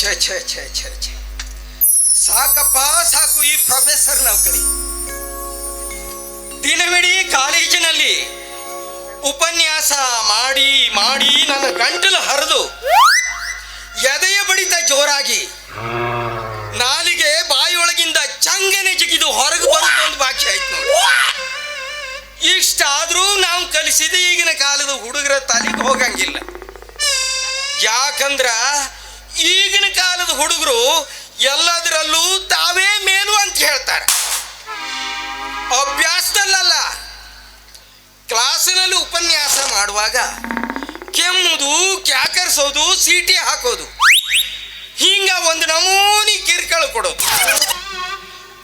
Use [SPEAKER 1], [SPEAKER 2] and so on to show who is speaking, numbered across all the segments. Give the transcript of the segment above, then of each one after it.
[SPEAKER 1] ಛೇ ಛೇ ಛೇ ಛೇ ಛೇ ಸಾಕಪ್ಪ ಸಾಕು ಈ ಪ್ರೊಫೆಸರ್ ನೌಕರಿ. ದಿನವಿಡೀ ಕಾಲೇಜಿನಲ್ಲಿ ಉಪನ್ಯಾಸ ಮಾಡಿ ಮಾಡಿ ನನ್ನ ಗಂಟಲು ಹರಿದು ಎದೆಯ ಬಡಿತ ಜೋರಾಗಿ ನಾಲಿಗೆ ಬಾಯಿಯೊಳಗಿಂದ ಚಂಗನೆ ಜಿಗಿದು ಹೊರಗೆ ಬರೋದು ಒಂದು ಬಾಕಿ ಆಯ್ತು ನೋಡಿ. ಇಷ್ಟಾದ್ರೂ ನಾವು ಕಲಿಸಿದ ಈಗಿನ ಕಾಲದ ಹುಡುಗರ ತಲೆಗೆ ಹೋಗಂಗಿಲ್ಲ. ಯಾಕಂದ್ರ ಈಗಿನ ಕಾಲದ ಹುಡುಗರು ಎಲ್ಲದರಲ್ಲೂ ತಾವೇ ಮೇಲು ಅಂತ ಹೇಳ್ತಾರೆ. ಅಭ್ಯಾಸದಲ್ಲ, ಕ್ಲಾಸಿನಲ್ಲಿ ಉಪನ್ಯಾಸ ಮಾಡುವಾಗ ಕೆಮ್ಮುದು, ಕ್ಯಾಕರ್ಸೋದು, ಸೀಟಿ ಹಾಕೋದು, ಹಿಂಗ ಒಂದು ನಮೂನಿ ಕಿರ್ಕಳ ಕೊಡೋದು,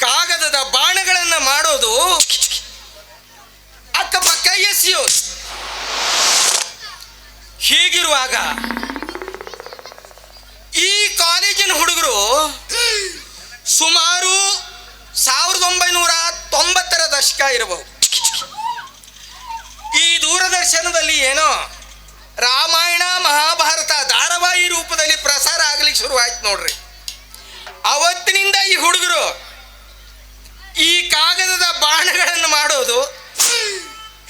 [SPEAKER 1] ಕಾಗದದ ಬಾಣಗಳನ್ನ ಮಾಡೋದು, ಅಕ್ಕಪಕ್ಕ ಎಸೆಯೋದು. ಹೀಗಿರುವಾಗ ಈ ಕಾಲೇಜಿನ ಹುಡುಗರು ಸುಮಾರು 1990ರ ದಶಕ ಇರಬಹುದು. ಈ ದೂರದರ್ಶನದಲ್ಲಿ ಏನೋ ರಾಮಾಯಣ ಮಹಾಭಾರತ ಧಾರಾವಾಹಿ ರೂಪದಲ್ಲಿ ಪ್ರಸಾರ ಆಗ್ಲಿಕ್ಕೆ ಶುರುವಾಯ್ತು ನೋಡ್ರಿ. ಅವತ್ತಿನಿಂದ ಈ ಹುಡುಗರು ಈ ಕಾಗದದ ಬಾಣಗಳನ್ನು ಮಾಡೋದು,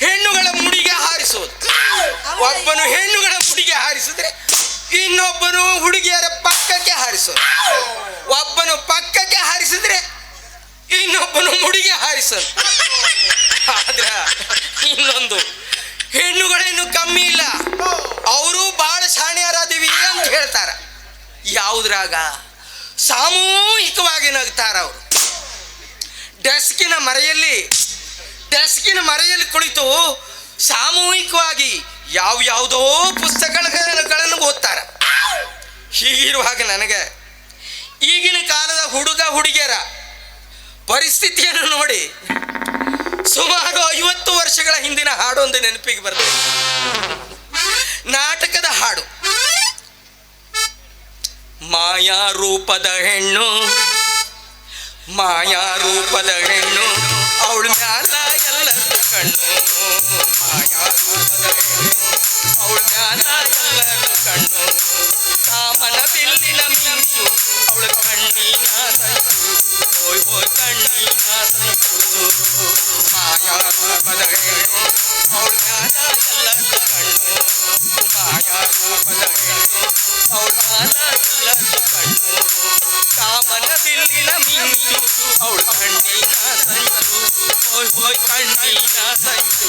[SPEAKER 1] ಹೆಣ್ಣುಗಳ ಮುಡಿಗೆ ಹಾರಿಸೋದು. ಒಬ್ಬನು ಹೆಣ್ಣುಗಳ ಮುಡಿಗೆ ಹಾರಿಸಿದ್ರೆ ಇನ್ನೊಬ್ಬನು ಹುಡುಗಿಯರ ಪಕ್ಕಕ್ಕೆ ಹಾರಿಸೋದು, ಒಬ್ಬನು ಪಕ್ಕಕ್ಕೆ ಹಾರಿಸಿದ್ರೆ ಇನ್ನೊಬ್ಬನು ಮುಡಿಗೆ ಹಾರಿಸೋದು. ಆದ್ರ ಇನ್ನೊಂದು, ಹೆಣ್ಣುಗಳೇನು ಕಮ್ಮಿ ಇಲ್ಲ, ಅವರು ಬಹಳ ಶಾಣ್ಯರಾದಿವಿ ಅಂತ ಹೇಳ್ತಾರ. ಯಾವುದ್ರಾಗ? ಸಾಮೂಹಿಕವಾಗಿ ನಗ್ತಾರ ಅವರು. ಡೆಸ್ಕಿನ ಮರೆಯಲ್ಲಿ ಕುಳಿತು ಸಾಮೂಹಿಕವಾಗಿ ಯಾವುದೋ ಪುಸ್ತಕಗಳನ್ನು ಓದ್ತಾರ. ಹೀಗಿರುವಾಗ ನನಗೆ ಈಗಿನ ಕಾಲದ ಹುಡುಗ ಹುಡುಗಿಯರ ಪರಿಸ್ಥಿತಿಯನ್ನು ನೋಡಿ ಸುಮಾರು 50 ವರ್ಷಗಳ ಹಿಂದಿನ ಹಾಡೊಂದು ನೆನಪಿಗೆ ಬರ್ತದೆ. ನಾಟಕದ ಹಾಡು. ಮಾಯಾ ರೂಪದ ಹೆಣ್ಣು ಅವಳ ಮ್ಯಾಲ ಎಲ್ಲರ ಕಣ್ಣು, ಮಾಯಾ ರೂಪದ ಹೆಣ್ಣು ಅವಳ ಮ್ಯಾಲ ಎಲ್ಲರ ಕಣ್ಣು, ಕಾಮನ ಬಿಲ್ಲಿನ ಮಿಂಚು ಅವಳ ಕಣ್ಣಿನ ಸಂಚು, ಹೋಯ್ ಹೋಯ್ ಕಣ್ಣಿನ ಸಂಚು. ಮಾಯಾ ರೂಪದ ಹೆಣ್ಣು ಅವಳ ಮ್ಯಾಲ ಎಲ್ಲರ ಕಣ್ಣು, ಮಾಯಾ ರೂಪದ ಹೆಣ್ಣು ಅವಳ ಮ್ಯಾಲ ಎಲ್ಲರ ಕಣ್ಣು, ಕಾಮನ ಬಿಲ್ಲಿನ ಮಿಂಚು ಅವಳ ಕಣ್ಣಿನ ಸಂಚು, ಹೋಯ್ ಹೋಯ್ ಕಣ್ಣಿನ ಸಂಚು.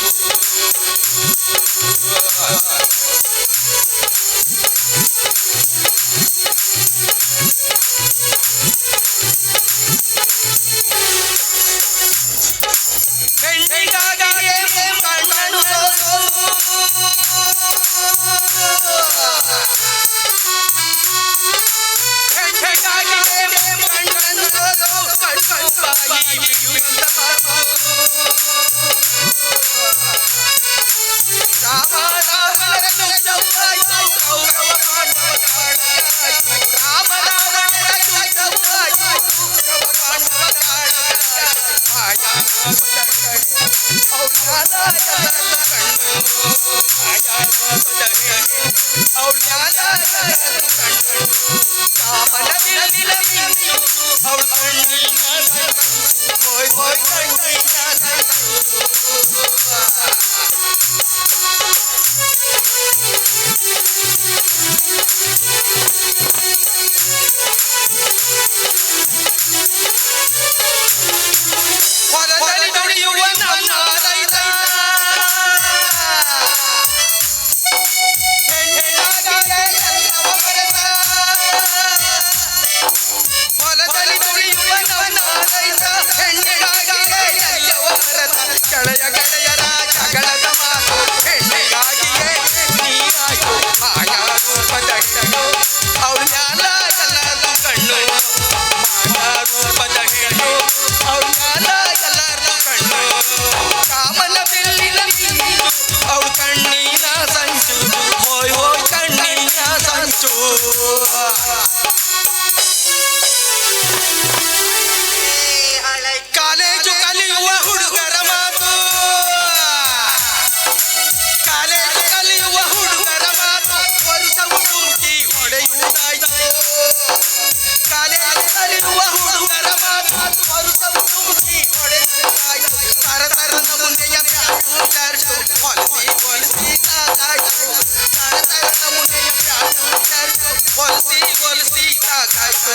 [SPEAKER 1] ಮಾತು ಮರುತವು ಮುಗಿ ಹೊಡೆದಾಯ್ತು ತರ ತರದ ಮುಂದೆಯ ಪ್ಯಾಟು ಚಾರ್ಟು ಹೊಲಸಿ ಹೊಲಸಿ ತಾಕಾಯ್ತು ತರ ತರದ ಮುಂದೆಯ ಪ್ಯಾಟು ಚಾರ್ಟು ಹೊಲಸಿ ಹೊಲಸಿ ತಾಕಾಯ್ತು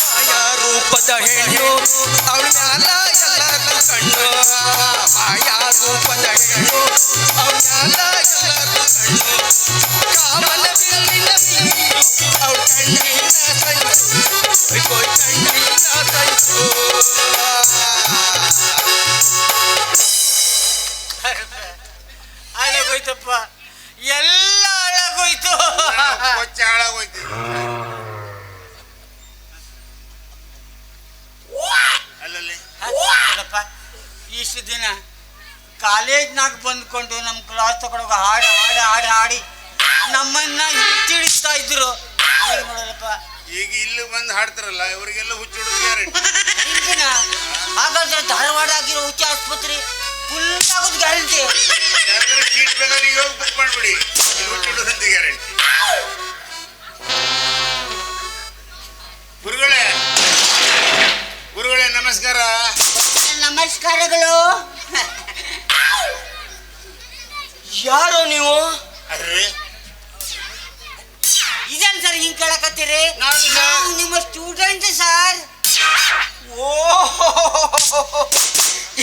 [SPEAKER 1] ಮಾಯಾ ರೂಪದ ಹೆಣ್ಣು ಅವಳ ಮ್ಯಾಲ ಎಲ್ಲರೂ ಕಣ್ಣು ಮಾಯಾ ರೂಪದ ಹೆಣ್ಣು ಅವಳ ಮ್ಯಾಲ ಎಲ್ಲರೂ ಕಣ್ಣು ಕಾಮನ ಬಿಲ್ಲಿನ ಬೀರು ಅವಳ ಕಣ್ಣಿನ ಸಂಚು ಕೊಯ್ ಕಣ್ಣಿನ ಸಂಚು
[SPEAKER 2] ಹಾಳಾಗೋಯ್ತಪ್ಪ, ಎಲ್ಲ ಹಾಳಾಗೋಯ್ತು.
[SPEAKER 3] ಕೊಚ್ಚ ಹಾಳಾಗೋಯ್ತು. ಅಲ್ಲಲ್ಲಿ
[SPEAKER 2] ನೋಡಪ್ಪ, ಇಷ್ಟು ದಿನ ಕಾಲೇಜ್ನಾಗ ಬಂದ್ಕೊಂಡು ನಮ್ಮ ಕ್ಲಾಸ್ ತಗೊಳಗ ಹಾಡು ಹಾಡು ಹಾಡು ಹಾಡಿ ನಮ್ಮನ್ನ ಹಿಡಿಸ್ತಾ ಇದ್ರು. ನೋಡಲ್ಲಪ್ಪ,
[SPEAKER 3] ಈಗ ಇಲ್ಲಿ ಬಂದು ಹಾಡ್ತಾರಲ್ಲ ಇವರಿಗೆಲ್ಲ ಹುಚ್ಚಿಡೋದು ಗ್ಯಾರಂಟಿ.
[SPEAKER 2] ಹಿಂದಿನ ಹಾಗಾದ್ರೆ ಧಾರವಾಡ ಆಗಿರೋ ಹುಚ್ಚ ಆಸ್ಪತ್ರೆ ಫುಲ್ ಆಗೋದು ಗ್ಯಾರಂಟಿ.
[SPEAKER 3] ಯಾಕಂದ್ರೆ ಸೀಟ್ ಬೇಕಾದ್ರೆ ಈಗ ಹೋಗಿ ಬುಕ್ ಮಾಡ್ಬಿಡಿ, ಹುಚ್ಚಿಡೋದಂತ ಗ್ಯಾರಂಟಿ. ಗುರುಗಳೇ ಗುರುಗಳೇ ನಮಸ್ಕಾರ.
[SPEAKER 2] ನಮಸ್ಕಾರಗಳು.
[SPEAKER 1] ಯಾರೋ ನೀವು?
[SPEAKER 3] ಅರ್ರೆ
[SPEAKER 2] ಇದೇನ್ ಸರ್ ಹಿಂಗ್ ಕೇಳಕತ್ತೀರಿ?
[SPEAKER 3] ನಾನು ಸರ್.
[SPEAKER 2] ನಾವು ನಿಮ್ಮ ಸ್ಟೂಡೆಂಟ್ ಸರ್.
[SPEAKER 1] ಓ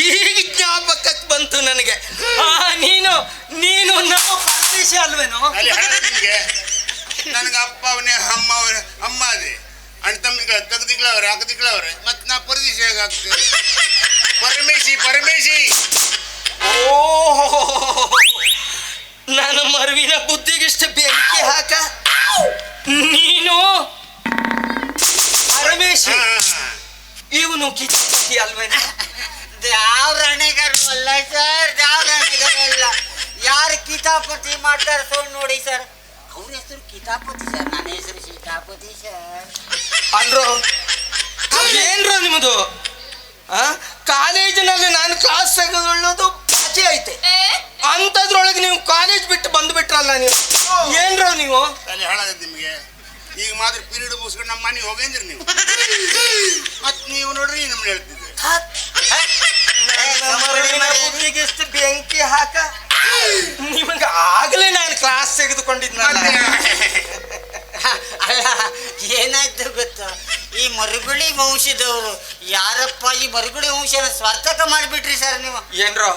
[SPEAKER 1] ಈಗ ಜ್ಞಾಪಕಕ್ಕೆ ಬಂತು ನನಗೆ. ನೀನು ನೀನು ನಮ್ಮ ಪಾರ್ಟಿಷ ಅಲ್ವೇನೋ?
[SPEAKER 3] ಅಲ್ಲಿ ಹಣ ನಿಮ್ಗೆ ನನಗೆ ಅಪ್ಪ ಅವನೇ ಅಮ್ಮ ಅದೇ ಅಣ್ಣ ತಮ್ಮಿಗಳ ತೆಗ್ದಿಗ್ಲವ್ರೆ ಹಾಕದಿಗ್ಲವ್ರೆ ಮತ್ತೆ ನಾ ಪರದೇಶ ಹೇಗಾಗ್ತದೆ. ಪರಮೇಶಿ
[SPEAKER 1] ಓ ನನ್ನ ಮರುವಿನ ಬುದ್ಧಿಗಿಷ್ಟು ಬೆಂಕಿ ಹಾಕ. ನೀನು ಪರಮೇಶ್, ಇವನು ಕಿಚ್ಚಿ ಅಲ್ವೇನೋ?
[SPEAKER 2] ದ್ಯಾವ್ರಾಣಿಗರು ಅಲ್ಲ ಸರ್, ದ್ಯಾವ್ರಾಣಿಗರು ಅಲ್ಲ. ಯಾರು ಕಿತಾಪತಿ ಮಾಡ್ತಾರೆ ಸೋ ನೋಡಿ ಸರ್, ಅವ್ರ ಹೆಸರು ಕಿತಾಪತಿ ಸರ್, ನನ್ನ ಹೆಸರು ಸೀತಾಪತಿ ಸರ್.
[SPEAKER 1] ಅಲ್ರೋ ಏನ್ರೋ ನಿಮ್ಮದು? ಕಾಲೇಜಿನಲ್ಲಿ ನಾನು ಕ್ಲಾಸ್ ತೆಗೆದುಕೊಳ್ಳೋದು ಬಾಕಿ ಐತೆ, ಅಂಥದ್ರೊಳಗೆ ನೀವು ಕಾಲೇಜ್ ಬಿಟ್ಟು ಬಂದ್ಬಿಟ್ರಲ್ಲ ನೀವು. ಏನ್ರೋ ನೀವು?
[SPEAKER 3] ಅಲ್ಲಿ ಹಾಳಾಗತ್ತೆ ನಿಮಗೆ. ಈಗ ಮಾತ್ರ ಪೀರಿಯಡ್ ಮುಗಿಸ್ಕೊಂಡು ನಮ್ಮ ಮನೆಗೆ ಹೋಗೇಂದ್ರಿ ನೀವು. ಮತ್ತೆ ನೀವು ನೋಡ್ರಿ ನಮ್ಗೆ ಹೇಳ್ತಿದ್ದೆ
[SPEAKER 1] ಬುದ್ಧಿಗೆಷ್ಟು ಬೆಂಕಿ ಹಾಕ. ನಿಮಗೆ ಆಗ್ಲೇ ನಾನು ಕ್ಲಾಸ್ ತೆಗೆದುಕೊಂಡಿದ್ನಲ್ಲ.
[SPEAKER 2] ಅಲ್ಲ, ಏನಾಯ್ತು ಗೊತ್ತಾ, ಈ ಮರುಗುಳಿ ವಂಶದವರು ಯಾರಪ್ಪ ಈ ಮರುಗುಳಿ ವಂಶನ ಸ್ವಾರ್ಥಕ ಮಾಡಿಬಿಟ್ರಿ ಸರ್ ನೀವು.
[SPEAKER 1] ಏನ್ರೋ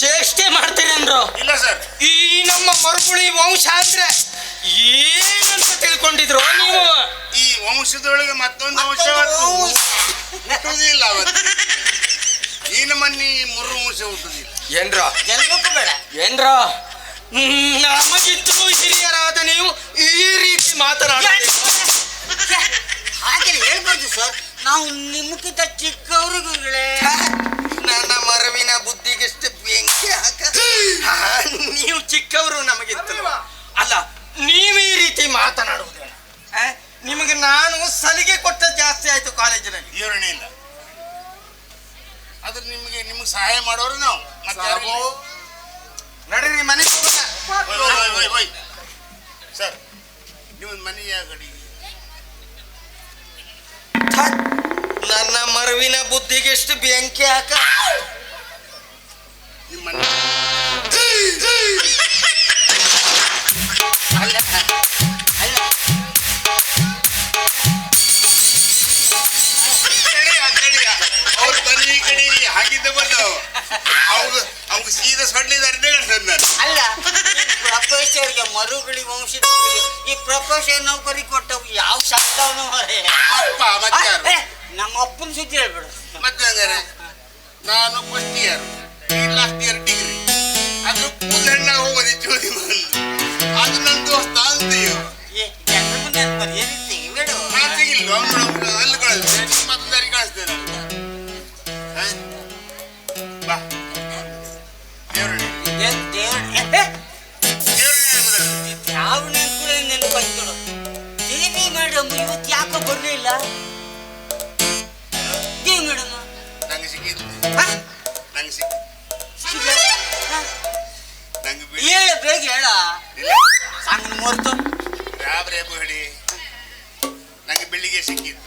[SPEAKER 1] ಚೇಷ್ಟೆ ಮಾಡ್ತೀರೇನ್ರೋ?
[SPEAKER 3] ಇಲ್ಲ ಸರ್,
[SPEAKER 1] ಈ ನಮ್ಮ ಮರುಗುಳಿ ವಂಶ ಅಂದ್ರೆ ಏನಂತ ತಿಳ್ಕೊಂಡಿದ್ರು ನೀವು?
[SPEAKER 3] ಈ ವಂಶದೊಳಗೆ ಮತ್ತೊಂದು ವಂಶ ಹುಟ್ಟುವುದಿಲ್ಲ. ಅವತ್ತು ಈ ನಮ್ಮಲ್ಲಿ ಮುರ್ರು ವಂಶ ಹುಟ್ಟುದಿಲ್ಲ.
[SPEAKER 1] ಏನ್ರೋ
[SPEAKER 2] ಜನ್ಮಕ್ಕೂ ಬೇಡ.
[SPEAKER 1] ಏನ್ರೋ ನಮಗಿದ್ರು ಹಿರಿಯರಾದ ನೀವು ಈ ರೀತಿ ಮಾತನಾಡೋದು
[SPEAKER 2] ಹಾಗೆ ಹೇಳ್ಬಾರ್ದು ಸರ್, ನಾವು ನಿಮ್ಗಿಂತ ಚಿಕ್ಕವ್ರಿಗಳೇ.
[SPEAKER 1] ನನ್ನ ಮರವಿನ ಬುದ್ಧಿಗೆಷ್ಟು ಬೆಂಕಿ ಹಾಕ. ನೀವು ಚಿಕ್ಕವರು ನಮಗಿತ್ತು ಅಲ್ಲ, ನೀವು ಈ ರೀತಿ ಮಾತನಾಡುವುದು ನಿಮಗೆ ನಾನು ಸಲಿಗೆ ಕೊಟ್ಟ ಜಾಸ್ತಿ ಆಯ್ತು ಕಾಲೇಜಿನಲ್ಲಿ.
[SPEAKER 3] ವಿವರಣೆ ಇಲ್ಲ. ಆದ್ರೆ ನಿಮ್ಗೆ ಸಹಾಯ ಮಾಡೋರು ನಾವು. ಮತ್ತೆ
[SPEAKER 1] ನಡೀರಿ ಮನೆಗೆ ಹೋಗೋಣ.
[SPEAKER 3] ಸರ್ ನಿಮ್ಮದು ಮನೆಯ ಗಡಿ
[SPEAKER 1] ನನ್ನ ಮರವಿನ ಬುದ್ಧಿಗೆಷ್ಟು ಬೆಂಕಿ ಹಾಕ.
[SPEAKER 3] ನಿಮ್ಮ ಮನೆ
[SPEAKER 2] ಅಲ್ಲ ಅಲ್ಲ,
[SPEAKER 3] ಅವ್ರು ಬನ್ನಿ ಈ ಕಡೆ ಹಾಗಿದ್ದ ಬಂದವು ಅವ್ಗೆ ಸೀದಾ ಸೊಡ್ಲಿದ್ದಾರೆ ನಾನು.
[SPEAKER 2] ಅಲ್ಲ, ಪ್ರೊಫೆಸರ್ಗೆ ಮರುಗುಳಿ ವಂಶದವರಿಗೆ ಈ ಪ್ರೊಫೆಸರ್ ನೌಕರಿ ಕೊಟ್ಟವು ಯಾವ ಶಾಸ್ತ್ರವನು
[SPEAKER 3] ಅಪ್ಪ ಮತ್ತೆ ಯಾರು?
[SPEAKER 2] ನಮ್ಮ ಅಪ್ಪನ ಸುದ್ದಿ ಹೇಳ್ಬಿಡು.
[SPEAKER 3] ಮತ್ತೆ ಹಂಗಾರೆ ನಾನು first year, last year degree. ಅದು ಕೂದಣ್ಣ ಹೋಗೋದು ಚೋದಿ ಬಂದು ಅದು ನನ್ನ ದೋಸ್ತ ಅಂತೀಯ.
[SPEAKER 2] ಜನರ ಮುಂದೆ ಮರ್ಯಾದಿರ್ತೀವಿ ಬಿಡು.
[SPEAKER 3] ನಾನು ತೆಗಿಲ್ವ ಅವನು ಅಲ್ಲಿ ಕಳಿಸ್ತೇನೆ, ಮತ್ತೊಂದು ದಾರಿ ಕಳಿಸ್ತೇನೆ. ಬಾ ದೇವ್ರಣ್ಣ
[SPEAKER 2] ಯಾವ ನೆನಪು ನೆನಪಾಯ್ತು. ದೇವಿ ಮೇಡಮ್ ಇವತ್ತು ಯಾಕೋ ಬರ್ಲಿಲ್ಲ? ದೇವಿ ಮೇಡಮ್
[SPEAKER 3] ನಂಗೆ ಸಿಕ್ಕಿದ್ದು ನಂಗೆ
[SPEAKER 2] ಹೇಳ, ಬೇಗ ಹೇಳ. ಸಂಗ್ ಮೂರ್ತು
[SPEAKER 3] ರಾಬ್ರೆ ಹೇಳಿ ನಂಗೆ ಬೆಳಿಗ್ಗೆ ಸಿಕ್ಕಿದ್ದು.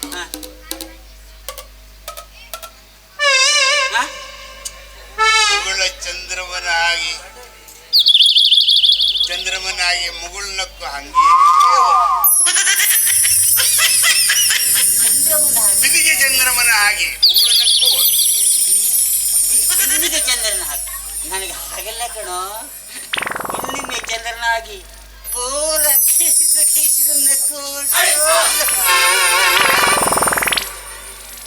[SPEAKER 3] ಹಂಗೆ ಬಿದಿಗೆ ಚಂದ್ರಮನ ಹಾಗೆ ಮುಗುಳು ನಕ್ಕೋಬೋದು.
[SPEAKER 2] ಹುಣ್ಣಿಮೆ ಚಂದ್ರನ ಹಾಗೆ ನನಗೆ ಹಾಗೆಲ್ಲ ಕಣೋ. ಹುಣ್ಣಿಮೆ ಚಂದ್ರನ ಆಗಿ ಪೂರ ಕಿಸಿದು ನಕ್ಕೋದು.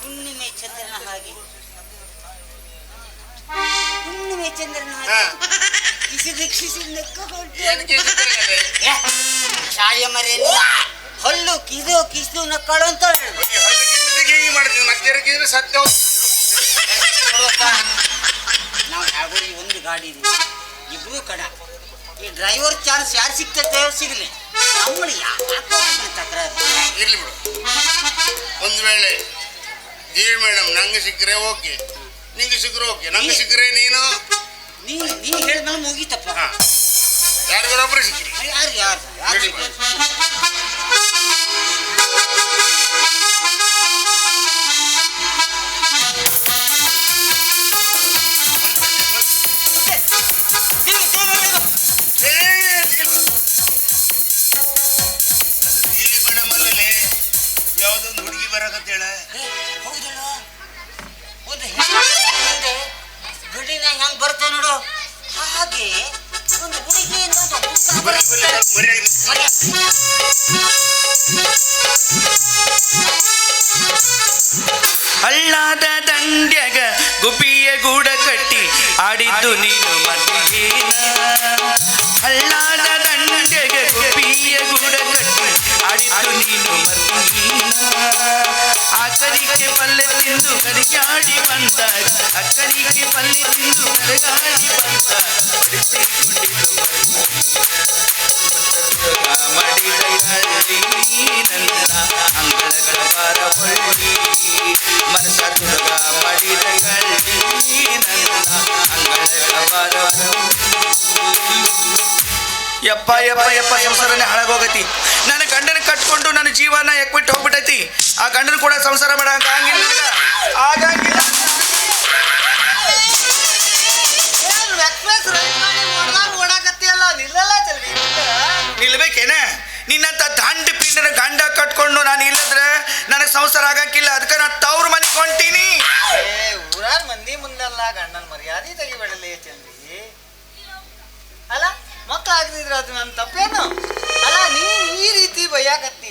[SPEAKER 2] ಹುಣ್ಣಿಮೆ ಚಂದ್ರನ ಹಾಗೆ ಹುಣ್ಣಿಮೆ ಚಂದ್ರನ ಹಾಗೆ ಕಿಸಿದು ನಕ್ಕೋದು. ಶಾಲೆಯ ಮರೇನು ಹಲ್ಲು ಕಿಸು ನಕ್ಕಳು ಅಂತ ಹೇಳುದು.
[SPEAKER 3] ಹೀಗೆ ಮಾಡ್ತೀವಿ ಮತ್ತೆ ಸತ್ಯ.
[SPEAKER 2] ನಾವು ಹಾಗೂ ಒಂದು ಗಾಡಿ ಇದೆ, ಇಬ್ರು ಕಡ. ಈ ಡ್ರೈವರ್ ಚಾನ್ಸ್ ಯಾರು ಸಿಗ್ತದೆ ಸಿಗಲಿ, ನಮ್ಮಳು ಯಾಕೆ ತಕರಾರು
[SPEAKER 3] ಇರ್ಲಿ ಬಿಡು. ಒಂದು ವೇಳೆ ದೇವಿ ಮೇಡಮ್ ನಂಗೆ ಸಿಕ್ಕರೆ ಓಕೆ, ನಿಂಗೆ ಸಿಕ್ಕರೆ ಓಕೆ, ನಂಗೆ ಸಿಕ್ಕರೆ ನೀನು
[SPEAKER 2] ನೀ ಹೇಳಿದ್ಮೇಲೆ ಮುಗೀತಪ್ಪ.
[SPEAKER 3] ಯಾರಿಗೊಬ್ಬರು ಸಿಕ್ಕಿರಿ.
[SPEAKER 2] ಯಾರು
[SPEAKER 3] ದೇವಿ ಮೇಡಮ್ ಅಲ್ಲೇ ಯಾವ್ದೊಂದು ಹುಡುಗಿ ಬರಕತ್ತೇಳ.
[SPEAKER 2] ಹೌದಲ್ಲ, ಒಂದು ಗಡಿನ ಹೆಂಗ್ ಬರ್ತೇವೆ ನೋಡು ಹಾಗೆ ಒಂದು ಹುಡುಗಿ
[SPEAKER 4] ಹಳ್ಳಾದ ದಂಡ್ಯಾಗ ಗುಬ್ಬಿಯ ಗೂಡ ಕಟ್ಟಿ ಆಡಿದ್ದು ನೀನು ಮರ್ತಿಯೇನ. ಹಳ್ಳಾದ ದಂಡ್ಯಾಗ ಗುಬ್ಬಿಯ ಗೂಡ ಕಟ್ಟಿ ಆಡಿದ್ದು ನೀನು ಮರ್ತಿಯೇನ. ಅಕ್ಕರಿಗೆ ಪಲ್ಲೆ ತಿಂದು ಕರಿಗಾಡಿ ಬಂದಾಗ, ಅಕ್ಕರಿಗೆ ಪಲ್ಲೆ ತಿಂದು ಕರಿಗಾಡಿ ಬಂದಾಗ ಮಾಡಿದ ಹಳ್ಳಿ ನನ್ನ ಅಂಗಳಗಳ ಬಾರ ಹೊಳ್ಳಿ. ಮನಸ ತುಡುಗ ಮಾಡಿದ ಹಳ್ಳಿ ನನ್ನ ಅಂಗಳಗಳ ಬಾರ. ಯಪ್ಪ ಯಪ್ಪ ಯಪ್ಪ ಸಂಸಾರನೇ ಹಾಳಾಗೋಗತಿ. ನನ್ನ ಗಂಡನ ಕಟ್ಕೊಂಡು ನನ್ನ ಜೀವನ ಎಕ್ಬಿಟ್ಟು ಹೋಗ್ಬಿಟ್ಟೈತಿ. ಆ ಗಂಡನ ಕೂಡ ಸಂಸಾರ ಮಾಡಕ್ ಆಗಂಗಿಲ್ಲ, ಆಗಂಗಿಲ್ಲ. ನಿಲ್ಬೇಕೇನ? ನಿನ್ನಂತ ದಂಡ ಪಿಂಡನ ಗಂಡ ಕಟ್ಕೊಂಡು ನಾನು ಇಲ್ಲದ್ರೆ ನನಗೆ ಸಂಸಾರ ಆಗಕ್ಕಿಲ್ಲ. ಅದಕ್ಕೆ ನಾನು ತವ್ರ ಮನೆಗೆ ಹೊಂಟೀನಿ.
[SPEAKER 5] ಊರಾಗ ಮಂದಿ ಮುಂದೆಲ್ಲ ಗಂಡನ ಮರ್ಯಾದೆ ತೆಗಿಬೇಡಲಿ ಚಂದ್ರಿ. ಅಲ್ಲ ಮಕ್ಕಳು ಆಗದಿದ್ರೆ ಅದು ನನ್ನ ತಪ್ಪೇನು? ಅಲ್ಲ ನೀ ಈ ರೀತಿ ಬಯ್ಯಾಕತ್ತಿ,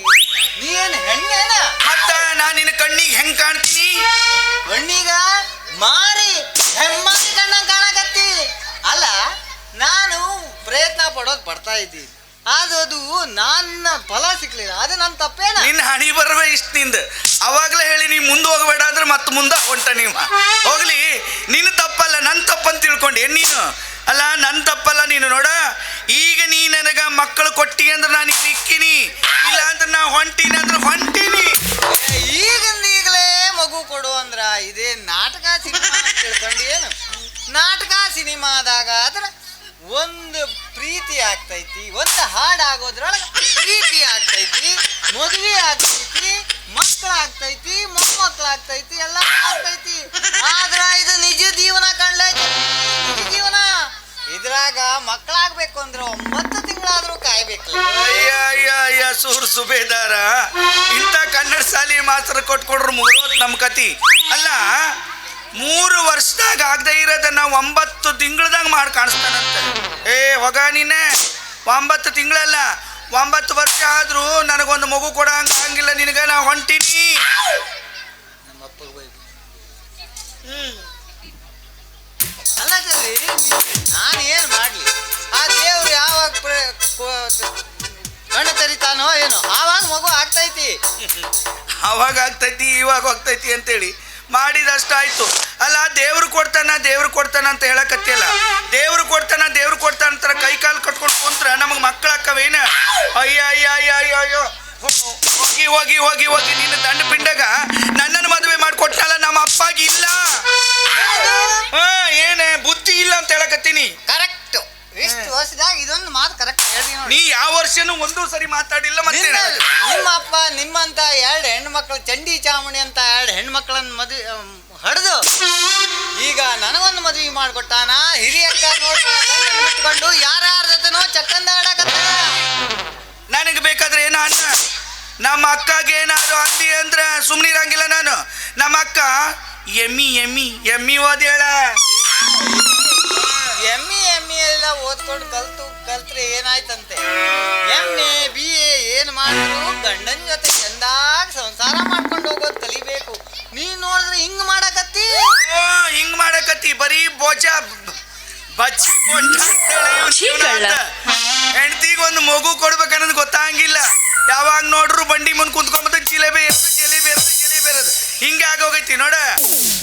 [SPEAKER 5] ನೀ ಏನು ಹೆಣ್ಣೇನ?
[SPEAKER 4] ಮತ್ತ ನಾನು ನಿನ್ನ ಕಣ್ಣಿಗೆ ಹೆಂಗ್ ಕಾಣ್ತೀನಿ?
[SPEAKER 5] ಕಣ್ಣೀಗ ಮಾರಿ ಹೆಮ್ಮಾರಿ ಕಣ್ಣಂಗೆ ಕಾಣಕತ್ತಿ. ಅಲ್ಲ ನಾನು ಪ್ರಯತ್ನ ಪಡೋದು ಪಡ್ತಾ ಇದ್ದೀನಿ, ಅದು ನನ್ನ ಫಲ ಸಿಕ್ಲಿಲ್ಲ, ಅದು ನನ್ನ ತಪ್ಪೇನ?
[SPEAKER 4] ನಿನ್ನ ಹಣಿ ಬರವೇ ಇಷ್ಟ ನಿಂದ. ಅವಾಗಲೇ ಹೇಳಿ ನೀ ಮುಂದೆ ಹೋಗಬೇಡ ಅಂದ್ರೆ ಮತ್ತೆ ಮುಂದೆ ಹೊಂಟ ನೀವು. ಹೋಗ್ಲಿ, ನಿನ್ನ ತಪ್ಪಲ್ಲ ನನ್ನ ತಪ್ಪಂತ ತಿಳ್ಕೊಂಡೆ ನೀನು. ಅಲ್ಲ ನನ್ನ ತಪ್ಪಲ್ಲ ನೀನು. ನೋಡ ಈಗ ನೀ ನನಗ ಮಕ್ಕಳು ಕೊಟ್ಟಿ ಅಂದ್ರೆ ನಾನು ಇಲ್ಲಿ ಇಕ್ಕಿನಿ, ಇಲ್ಲ ಅಂದ್ರೆ ನಾ ಹೊಂಟೀನಿ ಅಂದ್ರೆ ಹೊಂಟೀನಿ.
[SPEAKER 5] ಈಗಲೇ ಮಗು ಕೊಡು ಅಂದ್ರ ಇದೇ ನಾಟಕ ಸಿನಿಮಾ ತಿಳ್ಕೊಂಡು ಏನು? ನಾಟಕ ಸಿನಿಮಾದಾಗ ಆದ್ರೆ ಒಂದು ಪ್ರೀತಿ ಆಗ್ತೈತಿ, ಒಂದು ಹಾಡು ಆಗೋದ್ರೊಳಗೆ ಪ್ರೀತಿ ಆಗ್ತೈತಿ, ಮದುವೆ ಆಗ್ತೈತಿ, ಮಕ್ಕಳಾಗ್ತೈತಿ, ಮೊಮ್ಮಕ್ಕಳಾಗ್ತೈತಿ, ಎಲ್ಲ ಆಗ್ತೈತಿ. ಆದ್ರ ಇದು ನಿಜ ಜೀವನ ಕಾಣ್ಲೈತಿ, ನಿಜ ಜೀವನ. ಇದ್ರಾಗ ಮಕ್ಕಳಾಗ್ಬೇಕು ಅಂದ್ರೆ 9 ತಿಂಗಳಾದ್ರೂ ಕಾಯ್ಬೇಕು.
[SPEAKER 4] ಅಯ್ಯ ಸೂರ್ ಸುಬೇದಾರ, ಇಂಥ ಕನ್ನಡ ಶಾಲೆ ಮಾಸ್ತರ ಕೊಟ್ಕೊಡ್ರು ಮುಗಿದೋತ್ ನಮ್ಮ ಕತಿ. ಅಲ್ಲ 3 ವರ್ಷದಾಗ ಆಗದೆ ಇರೋದನ್ನ 9 ತಿಂಗಳದಾಗ ಮಾಡಿ ಕಾಣಿಸ್ತಾನಂತೆ. ಹೊಗ ನೀನೆ 9 ತಿಂಗಳಲ್ಲ 9 ವರ್ಷ ಆದ್ರೂ ನನಗೊಂದು ಮಗು ಕೊಡಂಗ ಹಂಗಿಲ್ಲ ನಿನಗ. ನಾ ಹೊಂಟೀನಿ.
[SPEAKER 5] ಅಲ್ಲ ಚಲ್ಲಿ, ನಾನು ಏನು ಮಾಡಲಿ? ಆ ದೇವ್ರು ಯಾವಾಗ ಕಣ್ಣು ತೆರಿತಾನೋ ಏನೋ ಆವಾಗ ಮಗು ಆಗ್ತೈತಿ.
[SPEAKER 4] ಅವಾಗ ಆಗ್ತೈತಿ ಇವಾಗ ಹೋಗ್ತೈತಿ ಅಂತೇಳಿ ಮಾಡಿದಷ್ಟಾಯ್ತು. ಅಲ್ಲ ದೇವ್ರು ಕೊಡ್ತಾನ ಅಂತ ಹೇಳಕತ್ತಿಲ್ಲ. ದೇವ್ರು ಕೊಡ್ತಾನ ಅಂತಾರ ಕೈ ಕಾಲು ಕಟ್ಕೊಂಡು ಕುಂತ್ರ ನಮಗೆ ಮಕ್ಕಳಾಕವೇನ? ಅಯ್ಯೋ ಹೋಗಿ ನಿನ್ನ ದಂಡ ಪಿಂಡಗ ನನ್ನನ್ನು ಮದುವೆ ಮಾಡಿಕೊಟ್ನಲ್ಲ ನಮ್ಮ ಅಪ್ಪಾಗಿ ಇಲ್ಲ. ಏನೇ ಬುದ್ಧಿ ಇಲ್ಲ ಅಂತ ಹೇಳಕತ್ತೀನಿ.
[SPEAKER 5] ಕರೆಕ್ಟ್. ಇಷ್ಟು ವರ್ಷದಾಗ ಇದೊಂದು ಮಾತು ಕರೆಕ್ಟ್ ಹೇಳಿ ನೋಡಿ.
[SPEAKER 4] ನೀ ಯಾವ ವರ್ಷನೂ ಒಂದೂ ಸರಿ ಮಾತಾಡಿಲ್ಲ. ಮತ್ತೆ
[SPEAKER 5] ನಿಮ್ಮ ಅಪ್ಪ ನಿಮ್ಮಂತ 2 ಹೆಣ್ಮಕ್ಳು, ಚಂಡಿ ಚಾಮುಂಡಿ ಅಂತ 2 ಹೆಣ್ಮಕ್ಳನ್ನ ಮದುವೆ ಹಡ್ದು ಈಗ ನನಗೊಂದು ಮದುವೆ ಮಾಡ್ಕೊಟ್ಟಾನ. ಹಿರಿಯಕ್ಕ ನೋಡ್ಕೊಂಡು ಯಾರ್ಯಾರ ಜೊತೆನೋ ಚಕ್ಕಂದ ಆಡಕತ್ತ.
[SPEAKER 4] ನನಗೆ ಬೇಕಾದ್ರೆ ಏನೋ ಅನ್ನ. ನಮ್ಮ ಅಕ್ಕಗೆ ಏನಾದ್ರು ಅಂದಿ ಅಂದ್ರೆ ಸುಮ್ಮನಿರಂಗಿಲ್ಲ ನಾನು. ನಮ್ಮ ಅಕ್ಕ ಎಮ್ಮಿ ಓದ್ಯಾಳ.
[SPEAKER 5] ಎಮ್ಮಿ ಎಲ್ಲ ಓದ್ಕೊಂಡು ಕಲ್ತ್ರೆ ಏನಾಯ್ತಂತೆ? MA BA ಏನ್ ಮಾಡಿದ್ರು ಗಂಡನ ಜೊತೆ ಚಂದಾಗಿ ಸಂಸಾರ ಮಾಡ್ಕೊಂಡು ಹೋಗೋದು ಕಲಿಬೇಕು. ನೀನ್ ನೋಡಿದ್ರೆ ಹಿಂಗ್ ಮಾಡಕತ್ತಿ.
[SPEAKER 4] ಹಿಂಗ್ ಮಾಡಕತ್ತಿ ಬರೀ ಬಚ್ಚಿ ಹೆಂಡತಿಗೆ ಒಂದು ಮಗು ಕೊಡ್ಬೇಕನ್ನೋದು ಗೊತ್ತಾಗಿಲ್ಲ. ಯಾವಾಗ ನೋಡ್ರು ಬಂಡಿ ಮುಂದೆ ಕುಂತ್ಕೊಂಬತ್ತ ಜಿಲೇಬಿ ಇರೋದು ಹಿಂಗೆ ಆಗೋಗೈತಿ ನೋಡ.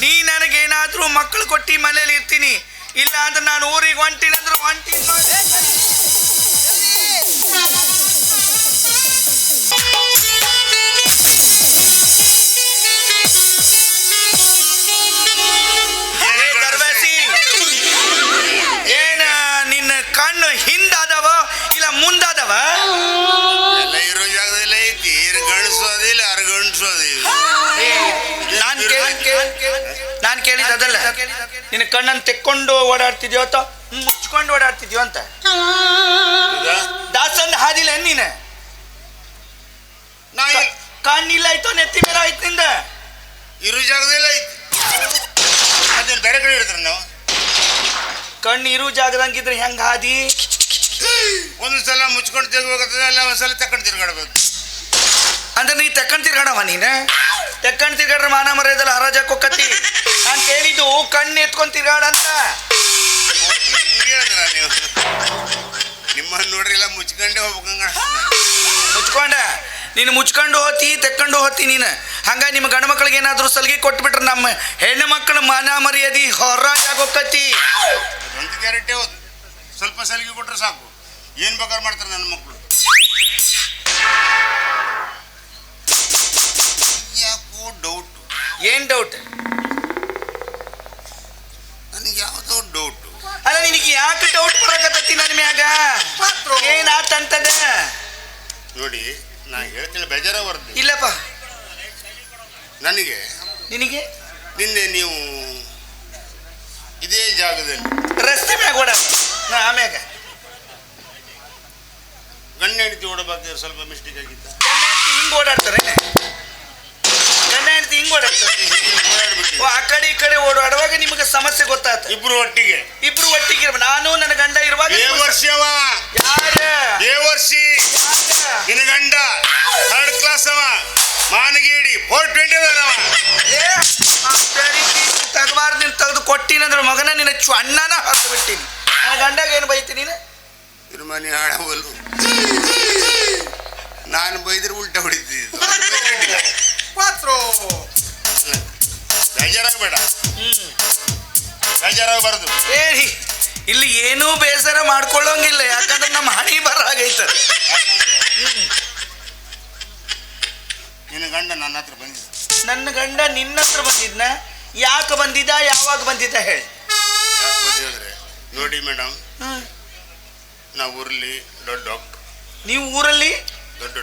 [SPEAKER 4] ನೀ ನನಗೇನಾದ್ರೂ ಮಕ್ಕಳು ಕೊಟ್ಟಿ ಮನೇಲಿ ಇರ್ತೀನಿ, ಇಲ್ಲ ಅಂದ್ರೆ ನಾನು ಊರಿಗೆ ಹೊಂಟೀನಿ ಅಂದ್ರೆ ಹೊಂಟೀನಿ. ಏನ ನಿನ್ನ ಕಣ್ಣು ಹಿಂದಾದವ ಇಲ್ಲ ಮುಂದಾದವ?
[SPEAKER 3] ಎಲ್ಲ ಇರೋ ಜಾಗದಲ್ಲಿ ಐತಿ. ಗಣಿಸೋದಿಲ್ಲ ಅರ್ಗಣಿಸೋದಿಲ್ಲ.
[SPEAKER 4] ನಾನು ಕೇಳಿದಲ್ಲ, ನಿನ್ನ ಕಣ್ಣನ್ನು ತೆಕ್ಕೊಂಡು ಓಡಾಡ್ತಿದ್ಯೋ ಅಥವಾ ಮುಚ್ಕೊಂಡು ಓಡಾಡ್ತಿದ್ಯೋ ಅಂತ. ದಾಸಂದ ಹಾದಿಲ್ಲ ನೀನು. ಕಣ್ಣಿಲ್ಲ ಆಯ್ತು, ನೆತ್ತಿ ಮೇಲೆ ಆಯ್ತು ನಿಂದ.
[SPEAKER 3] ಇರೋ ಜಾಗದಲ್ಲಿ ಐತಿ. ಅದೇನು ಬೇರೆ ಕಡೆ ಇಡ್ತಾರೆ ನಾವು.
[SPEAKER 4] ಕಣ್ಣು ಇರು ಜಾಗದಂಗಿದ್ರೆ ಹೆಂಗ ಹಾದಿ?
[SPEAKER 3] ಒಂದ್ಸಲ ಮುಚ್ಕೊಂಡು ತಿರ್ಗಬೇಕಾಗ್ತದೆ, ಅಲ್ಲ ಒಂದ್ಸಲ ತಕೊಂಡು ತಿರ್ಗಾಡ್ಬೇಕು.
[SPEAKER 4] ಅಂದ್ರೆ ನೀ ತೆಕ್ಕಂಡ್ ತಿರ್ಗಾಡವ ನೀನು? ತೆಕ್ಕಂಡ್ ತಿರ್ಗಾಡ್ರೆ ಮಾನ ಮರ್ಯಾದಲ್ಲ ಹರಾಜಕ್ಕೆ ಹೋಗತಿ. ನಾನು ಕೇಳಿದ್ದು ಕಣ್ಣು ಎತ್ಕೊಂಡ್ ತಿರ್ಗಾಡಂತ.
[SPEAKER 3] ಹೇಳಿದ್ರ ನೀವು ನಿಮ್ಮನ್ನು ನೋಡ್ರಿ ಎಲ್ಲ ಮುಚ್ಕೊಂಡೇ ಹೋಗ್ಬೇಕಂಗ.
[SPEAKER 4] ಮುಚ್ಕೊಂಡ ನೀನು ಮುಚ್ಕೊಂಡು ಹೋತಿ, ತೆಕ್ಕೊಂಡು ಹೋತಿ ನೀನು. ಹಂಗ ನಿಮ್ಮ ಗಂಡು ಮಕ್ಳಿಗೆ ಏನಾದ್ರು ಸಲಿಗೆ ಕೊಟ್ಬಿಟ್ರೆ ನಮ್ಮ ಹೆಣ್ಣು ಮಕ್ಕಳ ಮಾನ ಮರ್ಯಾದಿ ಹೊರಾಗೋಕತಿ.
[SPEAKER 3] ಒಂದು ಗ್ಯಾರಂಟಿ ಹೋದ್ ಸ್ವಲ್ಪ ಸಲಿಗೆ ಕೊಟ್ರೆ ಸಾಕು, ಏನ್ ಬೇಕಾದ್ರೆ ಮಾಡ್ತಾರೆ ನನ್ನ ಮಕ್ಕಳು. ಯಾಕೋ ಡೌಟ್.
[SPEAKER 4] ಏನ್ ಡೌಟ್?
[SPEAKER 3] ನನಗೆ ಯಾವುದೋ ಡೌಟ್.
[SPEAKER 4] ಅಲ್ಲ ನಿನಗೆ ಯಾಕೆ ಡೌಟ್ ಬರಕತ್ತತಿ ನನ್ನ ಮ್ಯಾಗ? ಏನಾತಂತದ
[SPEAKER 3] ನೋಡಿ, ನಾ ಹೇಳ್ತೀನಿ, ಬೇಜಾರ ಬರ್ದು.
[SPEAKER 4] ಇಲ್ಲಪ್ಪ
[SPEAKER 3] ನನಗೆ
[SPEAKER 4] ನಿನಗೆ
[SPEAKER 3] ನಿನ್ನೆ ನೀವು ಇದೇ ಜಾಗದಲ್ಲಿ
[SPEAKER 4] ರಸ್ತೆ ಮ್ಯಾಗ ಓಡ ಆಮ್ಯಾಗ
[SPEAKER 3] ಗಂಡ ಹೆಂಡತಿ ಓಡಬೇಕಾದ್ರೆ ಸ್ವಲ್ಪ ಮಿಸ್ಟೇಕ್ ಆಗಿತ್ತ.
[SPEAKER 4] ಗಂಡ ಹೆಂಡತಿ ಹಿಂಗ್ ಓಡಾಡ್ತಾರೆ. ಗಂಡ ಹೆಂಡತಿ ಹಿಂಗ್ ಓಡಾಡ್ತಾರೆ. ಆ ಕಡೆ ಈ ಕಡೆ ಓಡಾಡುವಾಗ ನಿಮಗೆ ಸಮಸ್ಯೆ ಗೊತ್ತಾಯ್ತು.
[SPEAKER 3] ಇಬ್ರು ಒಟ್ಟಿಗೆ
[SPEAKER 4] ನಾನು ನನ್ನ ಗಂಡ ಇರುವಾಗ
[SPEAKER 3] ವರ್ಷವ ದೇವರ್ಷಿ ನಿನ್ನ ಗಂಡ 3rd ಕ್ಲಾಸ್ ಅವ, ಮಾನಗೇಡಿ 420
[SPEAKER 4] ತಗಬಾರ್ದು. ನೀನು ತೆಗೆದು ಕೊಟ್ಟಿನಂದ್ರೆ ಮಗನ ನಿನ್ನ ಅಣ್ಣನ ಹರಿದು ಬಿಟ್ಟಿನಿ. ನನ್ನ ಗಂಡಾಗ ಏನು ಬೈತಿ ನೀನು?
[SPEAKER 3] ತಿರುಮನೆ ಹಾಳವಲ್ಲು. ನಾನು ಬೈದ್ರೆ ಉಲ್ಟ ಹೊಡಿತಿದ್ದು. ಬೇಜಾರಾಗಬೇಡ, ಬೇಜಾರಾಗಬಾರ್ದು.
[SPEAKER 4] ಇಲ್ಲಿ ಏನೂ ಬೇಸರ ಮಾಡ್ಕೊಳ್ಳೋಂಗಿಲ್ಲ, ಯಾಕಂದ್ರೆ ನಮ್ಮ ಹಣಿ ಬರಾಗೈತ.
[SPEAKER 3] ನಿನ್ನ ಗಂಡ ನನ್ನ ಹತ್ರ ಬಂದಿದ್ದ.
[SPEAKER 4] ನನ್ನ ಗಂಡ ನಿನ್ನ ಹತ್ರ ಬಂದಿದ್ನ? ಯಾಕೆ ಬಂದಿದ್ದ, ಯಾವಾಗ ಬಂದಿದ್ದ ಹೇಳಿ.
[SPEAKER 3] ಯಾಕೆ ಬಂದಿದ್ರೆ ನೋಡಿ ಮೇಡಮ್, ನಾವು ಊರಲ್ಲಿ ದೊಡ್ಡ ಡಾಕ್ಟರ್.
[SPEAKER 4] ನೀವು ಊರಲ್ಲಿ
[SPEAKER 3] ದೊಡ್ಡ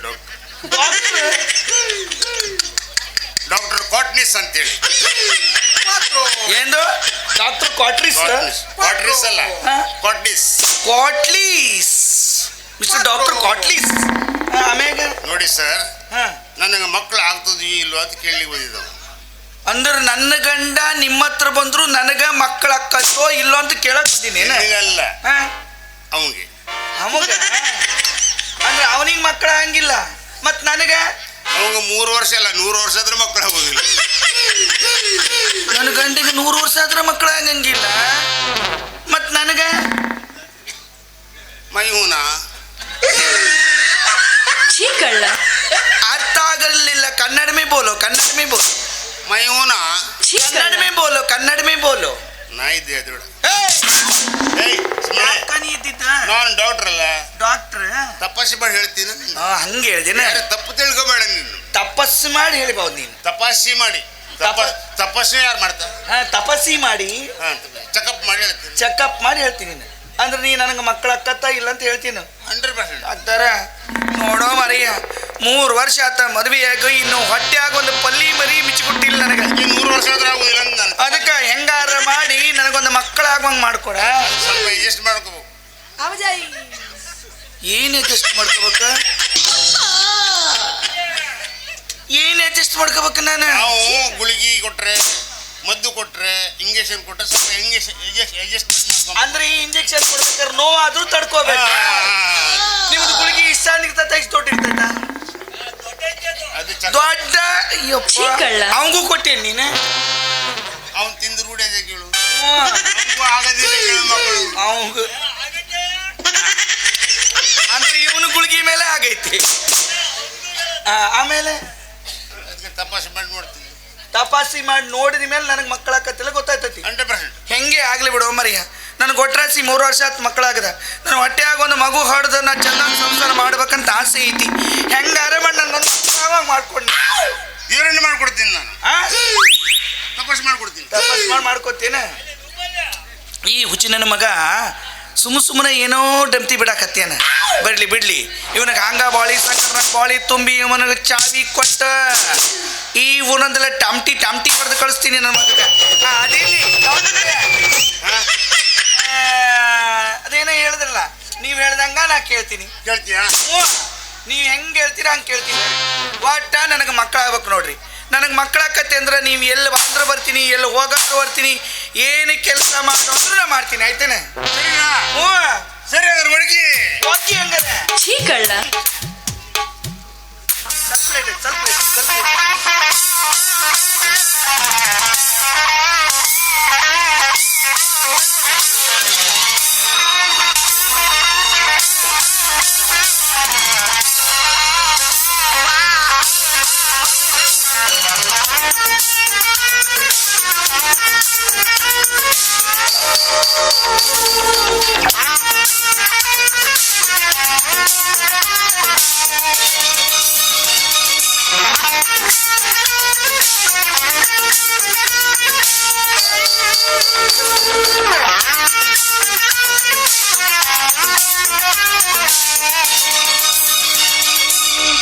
[SPEAKER 3] ಡಾಕ್ಟರ್ ಕಾಟ್ನಿಸ್ ಅಂತೇಳಿ.
[SPEAKER 4] ಏನು ಡಾಕ್ಟರ್ ಕ್ವಾಟ್ರಿಸ್?
[SPEAKER 3] ಕಾಟ್ರಿಸ್ ಅಲ್ಲ, ಕಾಟ್ನಿಸ್.
[SPEAKER 4] ಕ್ವಾಟ್ಲೀಸ್, ಮಿಸ್ಟರ್ ಡಾಕ್ಟರ್ ಕ್ವಾಟ್ಲೀಸ್. ಆಮ್ಯಾಗ
[SPEAKER 3] ನೋಡಿ ಸರ್, ನನಗೆ ಮಕ್ಕಳು ಆಗ್ತದ್ವಿ ಇಲ್ವ ಅಂತ ಕೇಳಿ ಬಂದಿದ್ದವು.
[SPEAKER 4] ಅಂದ್ರೆ ನನ್ನ ಗಂಡ ನಿಮ್ಮ ಹತ್ರ ಬಂದ್ರು ನನಗ ಮಕ್ಕಳ ಅಕ್ಕತ್ತೋ ಇಲ್ಲೋ ಅಂತ ಕೇಳಕ್ ಬಂದೀನಿ.
[SPEAKER 3] ಅಲ್ಲ, ಅವಂಗೆ
[SPEAKER 4] ಅಂದ್ರೆ ಅವನಿಗೆ ಮಕ್ಕಳ ಹಂಗಿಲ್ಲ, ಮತ್ ನನಗ
[SPEAKER 3] ಅವಾಗ 3 ವರ್ಷ ಅಲ್ಲ 100 ವರ್ಷ ಆದ್ರೆ ಮಕ್ಕಳು ಆಗೋದಿಲ್ಲ.
[SPEAKER 4] ನನ್ನ ಗಂಡಿಗೆ 100 ವರ್ಷ ಆದ್ರೆ ಮಕ್ಕಳ ಹಂಗಿಲ್ಲ, ಮತ್ ನನಗ
[SPEAKER 3] ಮೈಹೂನ
[SPEAKER 4] ಅರ್ಥ ಆಗಲಿಲ್ಲ. ಕನ್ನಡ ಮೇ ಬೋಲೋ, ಕನ್ನಡ ಮೇ ಬೋಲೋ.
[SPEAKER 3] ಮೈಹೂನ
[SPEAKER 4] ಕನ್ನಡ ಮೇ ಬೋಲೋ, ಕನ್ನಡ ಮೇ ಬೋಲೋ.
[SPEAKER 3] ನಾ ಇದ್ದೆ ಅದ್ರೊಳ.
[SPEAKER 4] ನಾನು
[SPEAKER 3] ಡಾಕ್ಟರ್ ಅಲ್ಲ,
[SPEAKER 4] ಡಾಕ್ಟರ್.
[SPEAKER 3] ತಪಾಸೆ ಮಾಡಿ ಹೇಳ್ತೀನಿ.
[SPEAKER 4] ಹಂಗೆ ಹೇಳ್ದೇನ?
[SPEAKER 3] ತಪ್ಪು ತಿಳ್ಕೊಬೇಡ ನೀನು.
[SPEAKER 4] ತಪಸ್ಸು ಮಾಡಿ ಹೇಳ್ಬಹುದು ನೀನು.
[SPEAKER 3] ತಪಾಸಿ ಮಾಡಿ. ತಪಸ್ಸು ಯಾರು ಮಾಡ್ತಾರೆ?
[SPEAKER 4] ತಪಸ್ಸಿ ಮಾಡಿ
[SPEAKER 3] ಚೆಕಪ್ ಮಾಡಿ ಹೇಳ್ತೀನಿ.
[SPEAKER 4] ಚೆಕಪ್ ಮಾಡಿ ಹೇಳ್ತೀನಿ. ಅಂದ್ರೆ ನೀ ನನಗೆ ಮಕ್ಕಳ ಅಕ್ಕತ್ತ ಇಲ್ಲ ಅಂತ ಹೇಳ್ತೀನಿ.
[SPEAKER 3] 100%
[SPEAKER 4] ಆಗ್ತಾರ. ನೋಡೋ ಮರಿಯ 3 ವರ್ಷ ಆತ ಮದುವೆಯಾಗಿ ಇನ್ನು ಹೊಟ್ಟೆಯಾಗ ಒಂದು ಪಲ್ಲಿ ಮರಿ ಮಿಚ್ಚಿಕೊಟ್ಟಿಲ್ಲ ನನಗೆ.
[SPEAKER 3] 100 ವರ್ಷ ಆದ್ರೆ ಆಗುದಿಲ್ಲ.
[SPEAKER 4] ಅದಕ್ಕೆ ಹೆಂಗಾರ ಮಾಡಿ ನನಗೊಂದು ಮಕ್ಕಳಾಗುವಂಗೆ ಮಾಡ್ಕೊಡ.
[SPEAKER 3] ಸ್ವಲ್ಪ ಅಡ್ಜಸ್ಟ್ ಮಾಡ್ಕೋಬೇಕು.
[SPEAKER 4] ಏನ್ ಅಡ್ಜಸ್ಟ್ ಮಾಡ್ಕೋಬೇಕ ಏನ್ ಅಡ್ಜಸ್ಟ್ ಮಾಡ್ಕೋಬೇಕ ನಾನು
[SPEAKER 3] ನಾವು ಗುಳಿಗೆ ಕೊಟ್ರೆ ಮದ್ದು ಕೊಟ್ರೆ ಇಂಜೆಕ್ಷನ್ ಕೊಟ್ರೆ ಸ್ವಲ್ಪ ಅಡ್ಜಸ್ಟ್
[SPEAKER 4] ಅಂದ್ರೆ ಈ ಇಂಜೆಕ್ಷನ್ ಕೊಡ್ಬೇಕಾದ್ರೆ ನೋವಾದ್ರೂ ತಡ್ಕೋಬೇಕು ನಿಮ್ದು ಗುಳಿಗೆ ಇಷ್ಟ ಇರ್ತೈತ ಇಷ್ಟ ದೊಡ್ಡ ಇರ್ತೈತ
[SPEAKER 3] ಅದು
[SPEAKER 4] ದೊಡ್ಡ ಅವಂಗೂ ಕೊಟ್ಟೇನ್ ನೀನು
[SPEAKER 3] ಅವ್ನು ತಿಂದು ರೂಢಿ ಕೇಳು ಆಗದಿಲ್ಲ ಕೇಳು ಮಕ್ಕಳು
[SPEAKER 4] ಅವಂಗ ಅಂದ್ರೆ ಇವನು ಗುಳಿಗೆ ಮೇಲೆ ಆಗೈತಿ ಆಮೇಲೆ
[SPEAKER 3] ಅದಕ್ಕೆ ತಪಾಸಣೆ ಮಾಡಿ ನೋಡ್ತೀನಿ
[SPEAKER 4] ತಪಾಸಿ ಮಾಡಿ ನೋಡಿದ ಮೇಲೆ ನನಗೆ ಮಕ್ಕಳಾಕತ್ತಿಲ್ಲ ಗೊತ್ತಾಯ್ತತಿ
[SPEAKER 3] 100%.
[SPEAKER 4] ಹೆಂಗೆ ಆಗ್ಲಿ ಬಿಡು ಮರಿಯ ನನಗೆ ಒಟ್ರಾಸಿ 3 ವರ್ಷ ಆತ್ ಮಕ್ಕಳಾಗದ ನನ್ನ ಹೊಟ್ಟೆಯಾಗ ಒಂದು ಮಗು ಹೊಡೆದು ನಾ ಚೆನ್ನಾಗಿ ಸಂಸಾರ ಮಾಡ್ಬೇಕಂತ ಆಸೆ ಐತಿ ಹೆಂಗಾರ ಮಾಡಿ ನನ್ನ ಮಾಡ್ಕೊಂಡು
[SPEAKER 3] ದೇವರನ್ನ ಮಾಡ್ಕೊಡ್ತೀನಿ ನಾನು ತಪಾಸ್ ಮಾಡ್ಕೊಡ್ತೀನಿ
[SPEAKER 4] ತಪಾಸ್ ಮಾಡ್ಕೋತೀನಿ ಈ ಹುಚ್ಚಿ ನನ್ನ ಮಗ ಸುಮ್ಮನೆ ಏನೋ ಡಂತಿ ಬಿಡಾಕತ್ತೇನ ಬಿಡ್ಲಿ ಇವನಿಗೆ ಹಂಗ ಬಾಳಿ ಸಕ್ಕರ್ನ ಬಾಳಿ ತುಂಬಿ ಇವನಿಗೆ ಚಾವಿ ಕೊಟ್ಟ ಈ ಊನಂದೆಲ್ಲ ಟಮ್ಟಿ ಹೊಡೆದು ಕಳಿಸ್ತೀನಿ ನನ್ನ ಮಗ ಅದೇಲಿ ಅದೇನೋ ಹೇಳಿದ್ರಲ್ಲ ನೀವು ಹೇಳ್ದಂಗ ನಾ ಕೇಳ್ತೀನಿ
[SPEAKER 3] ಕೇಳ್ತೀಯಾ
[SPEAKER 4] ನೀವು ಹೆಂಗೆ ಹೇಳ್ತೀರಾ ಹಂಗೆ ಕೇಳ್ತೀನಿ ಒಟ್ಟ ನನಗೆ ಮಕ್ಕಳಾಗ್ಬೇಕು ನೋಡ್ರಿ ನನಗೆ ಮಕ್ಕಳಾಕತ್ತೆ ಅಂದ್ರೆ ನೀವು ಎಲ್ಲಿ ಬಂದ್ರೆ ಬರ್ತೀನಿ ಎಲ್ಲಿ ಹೋಗಂದ್ರೆ ಬರ್ತೀನಿ ಏನು ಕೆಲಸ ಮಾಡೋ ಅಂದ್ರೆ ನಾ ಮಾಡ್ತೀನಿ ಆಯ್ತೇನೆ ಹ್ಞೂ
[SPEAKER 3] ಸರಿ ಅದ್ರ ಒಳಗೆ
[SPEAKER 4] ಹೋಗಿ ಹಂಗಾರೆ ಸ್ವಲ್ಪ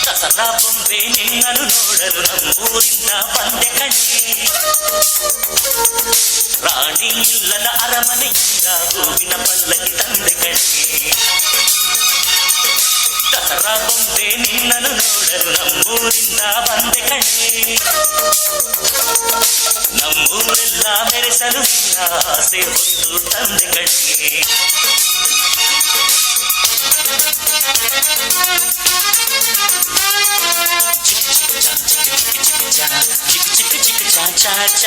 [SPEAKER 6] ದಸರಾ ಬೊಂಬೆ ನಿನ್ನನ್ನು ನೋಡಲು ನಮ್ಮೂರಿಂದ ಬಂದೆ ಕಣೆ ರಾಣಿ ಇಲ್ಲದ ಅರಮನೆಯಿಂದ ಹೂವಿನ ಪಲ್ಲಕ್ಕಿ ತಂದೆ ಕಣೆ ದಸರಾ ಬೊಂಬೆ ನಿನ್ನನ್ನು ನೋಡಲು ನಮ್ಮೂರಿಂದ ಬಂದೆ ಕಣೆ ನಮ್ಮೂರೆಲ್ಲ ಮೆರೆಸಲು ನಿನ್ನ ಆಸೆ ಹೊತ್ತು ತಂದೆ ಕಣೆ cha.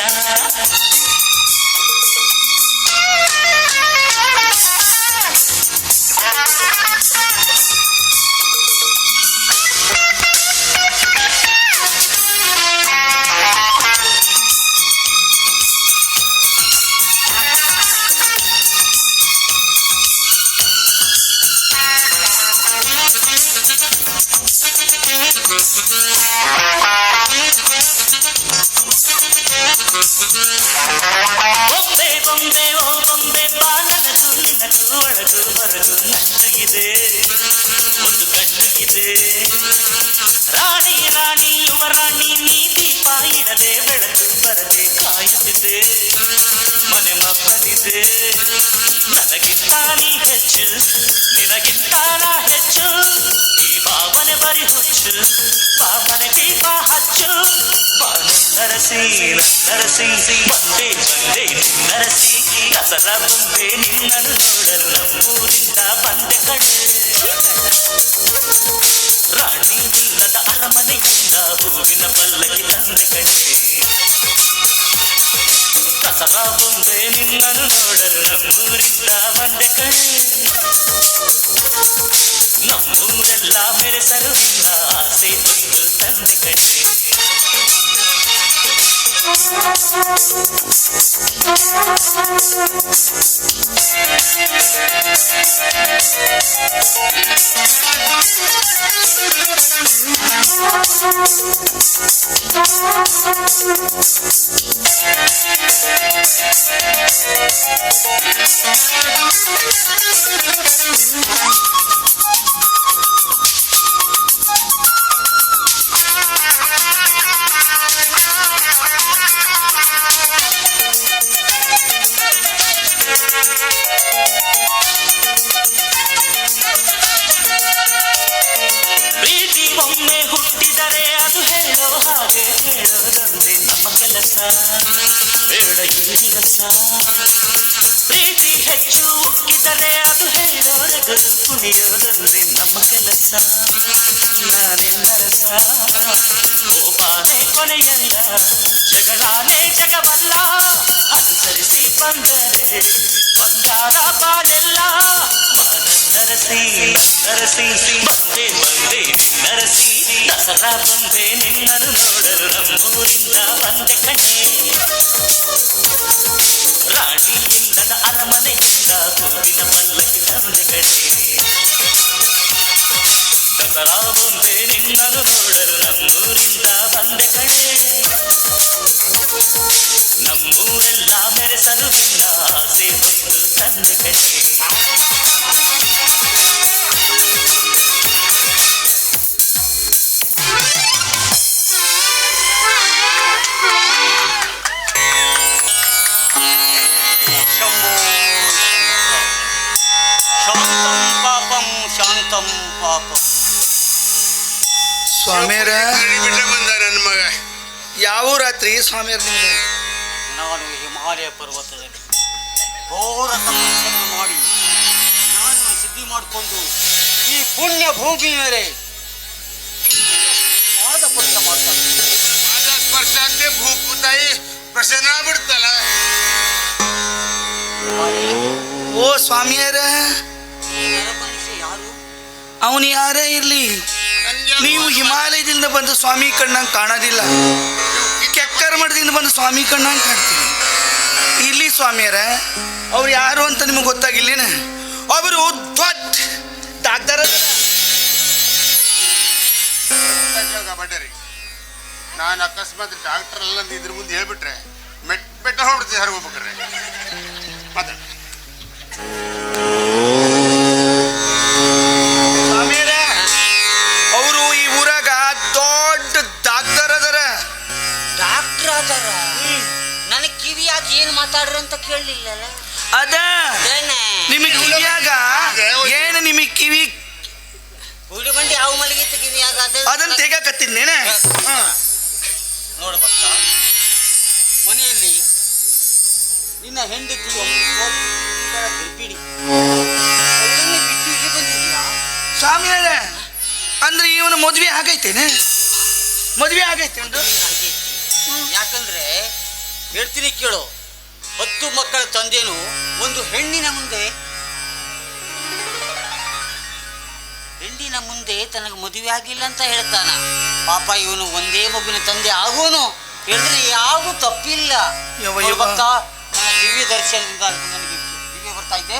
[SPEAKER 6] ಬೊಂಬೆ ಓ ಬೊಂಬೆ ಬಾ ನನಗೂ ಒಳಗೂ ಹೊರಗೂ ನಂಟು ಇದೆ ಒಂದು ಗಂಟು ಇದೆ ರಾಣಿ ಯುವರಾಣಿ ನೀ ದೀಪ ಇಡದೆ ಬೆಳಕು ಬರದೆ ಕಾಯುತ್ತಿದೆ ಮನೆ ಮಕ್ಕಳಿದೆ ನನಗಿಂತ ನೀ ಹೆಚ್ಚು ನಿನಗಿಂತ ನಾ ಹೆಚ್ಚು ಈ ಭಾವನೆ ಬರಿ ಹುಚ್ಚು ಬಾಬನೆ ದೀಪ ಹಚ್ಚು ನರಸಿ ಬಂದೆ ನರಸಿ ದಸರಾ ಬೊಂಬೆ ನಿನ್ನನ್ನು ನೋಡಲು ನಮ್ಮೂರಿಂದ ಬಂದೆ ಕಡೆ ರಾಣಿ ಇಲ್ಲದ ಅರಮನೆಯಿಂದ ಹೂವಿನ ಪಲ್ಲಕ್ಕಿ ತಂದೆ ಕಡೆ ದಸರಾ ಬೊಂಬೆ ನಿನ್ನನ್ನು ನೋಡಲು ನಮ್ಮೂರಿಂದ ಬಂದೆ ಕಡೆ ನಮ್ಮೂರೆಲ್ಲ ಮೆರೆಸಲು ನಿನ್ನ ಆಸೆ ಹೊತ್ತು ತಂದೆ ಕಡೆ ಹೇಳೋ ಹಾಗೆ ಹೇಳೋದೊಂದೇ ನಮ್ಮ ಕೆಲಸ. ಬೇಡ ಈ ರಸ, ಪ್ರೀತಿ ಹೆಚ್ಚು ಉಕ್ಕಿದರೆ ಅದು ಹೇಳೋರೆಗಳು ಕುಣಿಯೋದೊಂದೇ ನಮ್ಮ ಕೆಲಸ. ನಾನೆಲ್ಲ ರಸ, ಕೋಪಾನೇ ಕೊನೆಯಲ್ಲ, ಜಗಳಾನೇ ಜಗವಲ್ಲ. ಅನುಸರಿಸಿ ಬಂದರೆ ಬಂಗಾರ ಬಾಳೆಲ್ಲ. ನರಸಿ ನರಸಿ ಬಂದೆ ಬಂದೆ ನರಸಿ, ದಸರಾ ಬಂದೆ ನಿನ್ನನ್ನು ನೋಡಲು ನಮ್ಮೂರಿಂದ ಬಂದೆ ಕಣೆ. ರಾಣಿ ನಿನ್ನ ಅರಮನೆಯಿಂದ ಹೂವಿನ ಪಲ್ಲಕ್ಕಿ ತಂದೆ ಕಣೆ. ದಸರಾ ಬಂದೆ ನಿನ್ನನ್ನು ನೋಡಲು ನಮ್ಮೂರಿಂದ ಬಂದೆ ಕಣೆ. ನಮ್ಮೂರೆಲ್ಲ ಮೆರೆಸಲು ನಿನ್ನ ಆಸೆ ಹೊತ್ತು ತಂದೆ ಕಣೆ. ಶಾಂತಂ ಪಾಪಂ ಶಾಂತಂ ಪಾಪಂ.
[SPEAKER 4] ಸ್ವಾಮಿಯರ
[SPEAKER 3] ಬಿಟ್ಟೆ ಬಂದ ನನ್ನ ಮಗ.
[SPEAKER 4] ಯಾವ ರಾತ್ರಿ ಸ್ವಾಮಿಯರ್ ನಿಮ್ದು?
[SPEAKER 2] ನಾನು ಹಿಮಾಲಯ ಪರ್ವತದಲ್ಲಿ ಘೋರ ತಪಸ್ಸನ್ನು ಮಾಡಿ ನಾನು ಸಿದ್ಧಿ ಮಾಡಿಕೊಂಡು ಈ ಪುಣ್ಯ ಭೂಮಿ ಮೇಲೆ ಪಾದಪುರುಷ ಮಾಡ್ತಾನೆ.
[SPEAKER 3] ಪಾದ ಸ್ಪರ್ಶ ಅಂತೆ ಭೂತಾಯಿ ಪ್ರಸನ್ನ ಬಿಡ್ತಲ್ಲ.
[SPEAKER 4] ಓ ಸ್ವಾಮಿಯರ,
[SPEAKER 2] ಮನುಷ್ಯ ಯಾರು?
[SPEAKER 4] ಅವನು ಯಾರೇ ಇರ್ಲಿ, ನೀವು ಹಿಮಾಲಯದಿಂದ ಬಂದು ಸ್ವಾಮಿ ಕಣ್ಣಂಗೆ ಕಾಣೋದಿಲ್ಲ, ಕೆಕ್ಕರ ಮಠದಿಂದ ಬಂದು ಸ್ವಾಮಿ ಕಣ್ಣಂಗೆ ಕಾಣ್ತೀವಿ. ಇಲ್ಲಿ ಸ್ವಾಮಿಯರ ಅವ್ರು ಯಾರು ಅಂತ ನಿಮಗೆ ಗೊತ್ತಾಗಿಲ್ಲೇನ? ಅವರು ದೊಡ್ಡ ಡಾಕ್ಟರ್.
[SPEAKER 3] ಬಡ್ಡರಿ ನಾನು ಅಕಸ್ಮಾತ್ ಡಾಕ್ಟರ್ ಅಲ್ಲ ಅಂತ ಇದ್ರ ಮುಂದೆ ಹೇಳ್ಬಿಟ್ರೆ ಬೆಟ್ಟ ಹೊಡ್ತೀವಿ ಹರ್ಗೋಗ್ಬೇಕ್ರೆ. ಮಾತಾಡ
[SPEAKER 4] ಸ್ವಾಮಿಯರ ಅವರು ಈ ಊರಾಗ ದೊಡ್ಡ ಡಾಕ್ಟರ್ ಅದರ.
[SPEAKER 2] ಡಾಕ್ಟರ್ ಅದಾರ? ನನಗೆ ಕಿವಿಯಾಗಿ ಏನ್ ಮಾತಾಡ್ರಿ ಅಂತ ಕೇಳಲಿಲ್ಲ.
[SPEAKER 4] ಅದ ನಿಮಗೆ ಕಿವಿಯಾಗ ಏನು ನಿಮಗೆ ಕಿವಿ
[SPEAKER 2] ಹುಡಿ ಬಂಡಿ ಹಾವು ಮಲಗಿತ್ತು ಕಿವಿಯಾಗ
[SPEAKER 4] ಅದನ್ನ ತೆಗಕತ್ತಿದ್ದೇನೆ.
[SPEAKER 2] ನೋಡ್ಬಕ್ಕ, ಮನೆಯಲ್ಲಿ ನಿನ್ನ ಹೆಂಡತಿ ಗರ್ಭಿಣಿ, ಅವಳನ್ನು ಬಿಟ್ಟು ಇಲ್ಲಿ ಬಂದಿದ್ಯಾ?
[SPEAKER 4] ಸ್ವಾಮಿಯರ ಅಂದ್ರೆ ಇವನು ಮದುವೆ ಆಗೈತೇನೆ? ಮದುವೆ ಆಗೈತೆ ಒಂದು.
[SPEAKER 2] ಯಾಕಂದ್ರೆ ಹೇಳ್ತೀನಿ ಕೇಳು, 10 ಮಕ್ಕಳ ತಂದೆನು ಒಂದು ಹೆಣ್ಣಿನ ಮುಂದೆ ತನಗೆ ಮದುವೆ ಆಗಿಲ್ಲ ಅಂತ ಹೇಳ್ತಾನ. ಪಾಪ ಇವನು ಒಂದೇ ಮಗುವಿನ ತಂದೆ ಆಗೋನು ಹೇಳಿದ್ರೆ ಯಾವ ತಪ್ಪಿಲ್ಲ.
[SPEAKER 4] ಯವ್ವ, ಯವ್ವ.
[SPEAKER 2] ಭಕ್ತ, ನನ್ನ ದಿವ್ಯ ದರ್ಶನದಿಂದ ನನಗೆ ದಿವ್ಯ ಬರ್ತಾ ಇದ್ದೆ,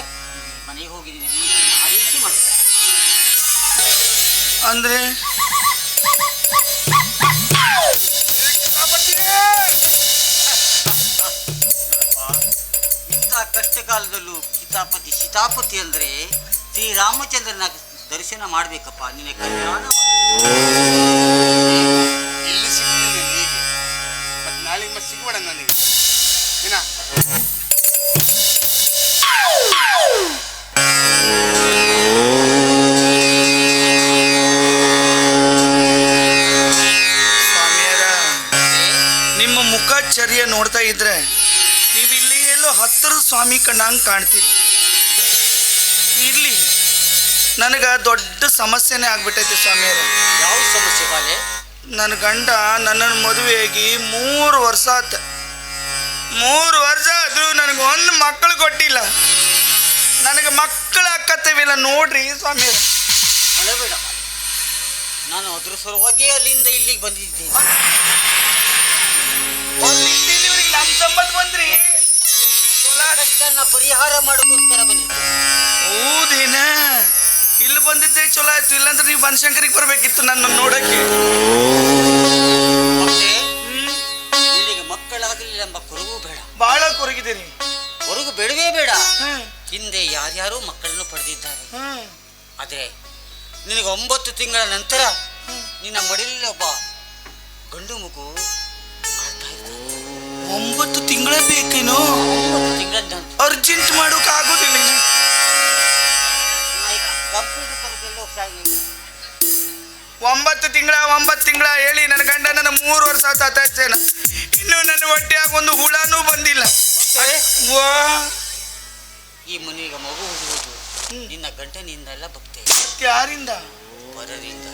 [SPEAKER 2] ಮನೆಗೆ ಹೋಗಿದ್ದೀನಿ, ಆ ರೀತಿ ಮಾಡಿ
[SPEAKER 4] ಅಂದ್ರೆ
[SPEAKER 2] ಇಂಥ ಕಷ್ಟಕಾಲದಲ್ಲೂ ಸೀತಾಪತಿ ಅಂದ್ರೆ ಶ್ರೀರಾಮಚಂದ್ರನ ದರ್ಶನ ಮಾಡ್ಬೇಕಪ್ಪ. ನಿನ್ನ ಕಲ್ಯಾಣ
[SPEAKER 3] ಇಲ್ಲಿ ಸಿಗ್ತೀನಿ ಹೀಗೆ ಮತ್ತೆ ನಾಳೆಗೆ ಮತ್ತೆ ಸಿಗ್ಬೇಡ ನನಗೆ ದಿನ.
[SPEAKER 4] ಸ್ವಾಮಿಯರ ನಿಮ್ಮ ಮುಖಚರ್ಯ ನೋಡ್ತಾ ಇದ್ರೆ ನೀವು ಇಲ್ಲಿ ಎಲ್ಲೋ ಹತ್ತಿರದ ಸ್ವಾಮಿ ಕಣ್ಣಂಗೆ ಕಾಣ್ತೀವಿ. ಇರ್ಲಿ, ನನಗೆ ದೊಡ್ಡ ಸಮಸ್ಯೆನೇ ಆಗ್ಬಿಟ್ಟೈತೆ ಸ್ವಾಮಿಯರ.
[SPEAKER 2] ಯಾವ ಸಮಸ್ಯೆ ಬಾಲೆ?
[SPEAKER 4] ನನ್ನ ಗಂಡ ನನ್ನನ್ನು ಮದುವೆಯಾಗಿ 3 ವರ್ಷ ಆತ. 3 ವರ್ಷ ಆದ್ರೂ ನನಗೆ ಒಂದು ಮಕ್ಕಳು ಕೊಟ್ಟಿಲ್ಲ. ನನಗೆ ಮಕ್ಕಳು ಅಕ್ಕತ್ತವಿಲ್ಲ ನೋಡ್ರಿ ಸ್ವಾಮಿಯರ.
[SPEAKER 2] ಅಳಬೇಡ, ನಾನು ಅದ್ರ ಸಲುವಾಗಿ ಅಲ್ಲಿಂದ ಇಲ್ಲಿಗೆ ಬಂದಿದ್ದೇನೆ.
[SPEAKER 4] ನಮ್ಮ ಸಂಬಂಧ ಬಂದ್ರಿ
[SPEAKER 2] ಕಷ್ಟನ ಪರಿಹಾರ ಮಾಡೋಕ್ಕೋಸ್ಕರ ಬಂದಿದ್ದೆ.
[SPEAKER 4] ಹೌದೇನ? ಇಲ್ಲಿ ಬಂದಿದ್ದೆ ಚಲೋ ಆಯ್ತು, ಇಲ್ಲಾಂದ್ರೆ ನೀವು ಬನಶಂಕರಿಗೆ ಬರ್ಬೇಕಿತ್ತು ನನ್ನ ನೋಡಕ್ಕೆ.
[SPEAKER 2] ಮತ್ತೆ ನಿನಗೆ ಮಕ್ಕಳಾಗಲಿಲ್ಲ ಎಂಬ ಕೊರಗು ಬೇಡ.
[SPEAKER 4] ಬಹಳ ಕೊರಗಿದ್ದೀನಿ.
[SPEAKER 2] ಕೊರಗು ಬೇಡವೇ ಬೇಡ. ಹಿಂದೆ ಯಾರ್ಯಾರೋ ಮಕ್ಕಳನ್ನು ಪಡೆದಿದ್ದಾರೆ. ಆದ್ರೆ ನಿನಗೆ 9 ತಿಂಗಳ ನಂತರ ನಿನ್ನ ಮಡಿಲಲ್ಲಿ ಒಬ್ಬ ಗಂಡು ಮಗು ಆಡ್ತಾ ಇದ್ದಾನೆ.
[SPEAKER 4] 9 ತಿಂಗಳೇ ಬೇಕೇನೋ?
[SPEAKER 2] 9 ತಿಂಗಳ ನಂತರ
[SPEAKER 4] ಅರ್ಜೆಂಟ್ ಮಾಡೋಕೆ ಆಗೋದಿಲ್ಲ.
[SPEAKER 2] ಕಂಪ್ಯೂಟರ್ ಕಲಿಕೆಲ್ಲ
[SPEAKER 4] 9 ತಿಂಗಳ ಹೇಳಿ ನನ್ನ ಗಂಡ ನನ್ನ 3 ವರ್ಷ ತಾತೇನ ಇನ್ನು ನನ್ನ ಹೊಟ್ಟೆಯಾಗ ಒಂದು ಹುಳನೂ ಬಂದಿಲ್ಲ. ವಾ
[SPEAKER 2] ಈ ಮನೆಗೆ ಮಗು ಹುಡುವುದು ನಿನ್ನ ಗಂಟನಿಂದ ಎಲ್ಲ ಭಕ್ತಿ
[SPEAKER 4] ಯಾರಿಂದ?
[SPEAKER 2] ಪರರಿಂದ.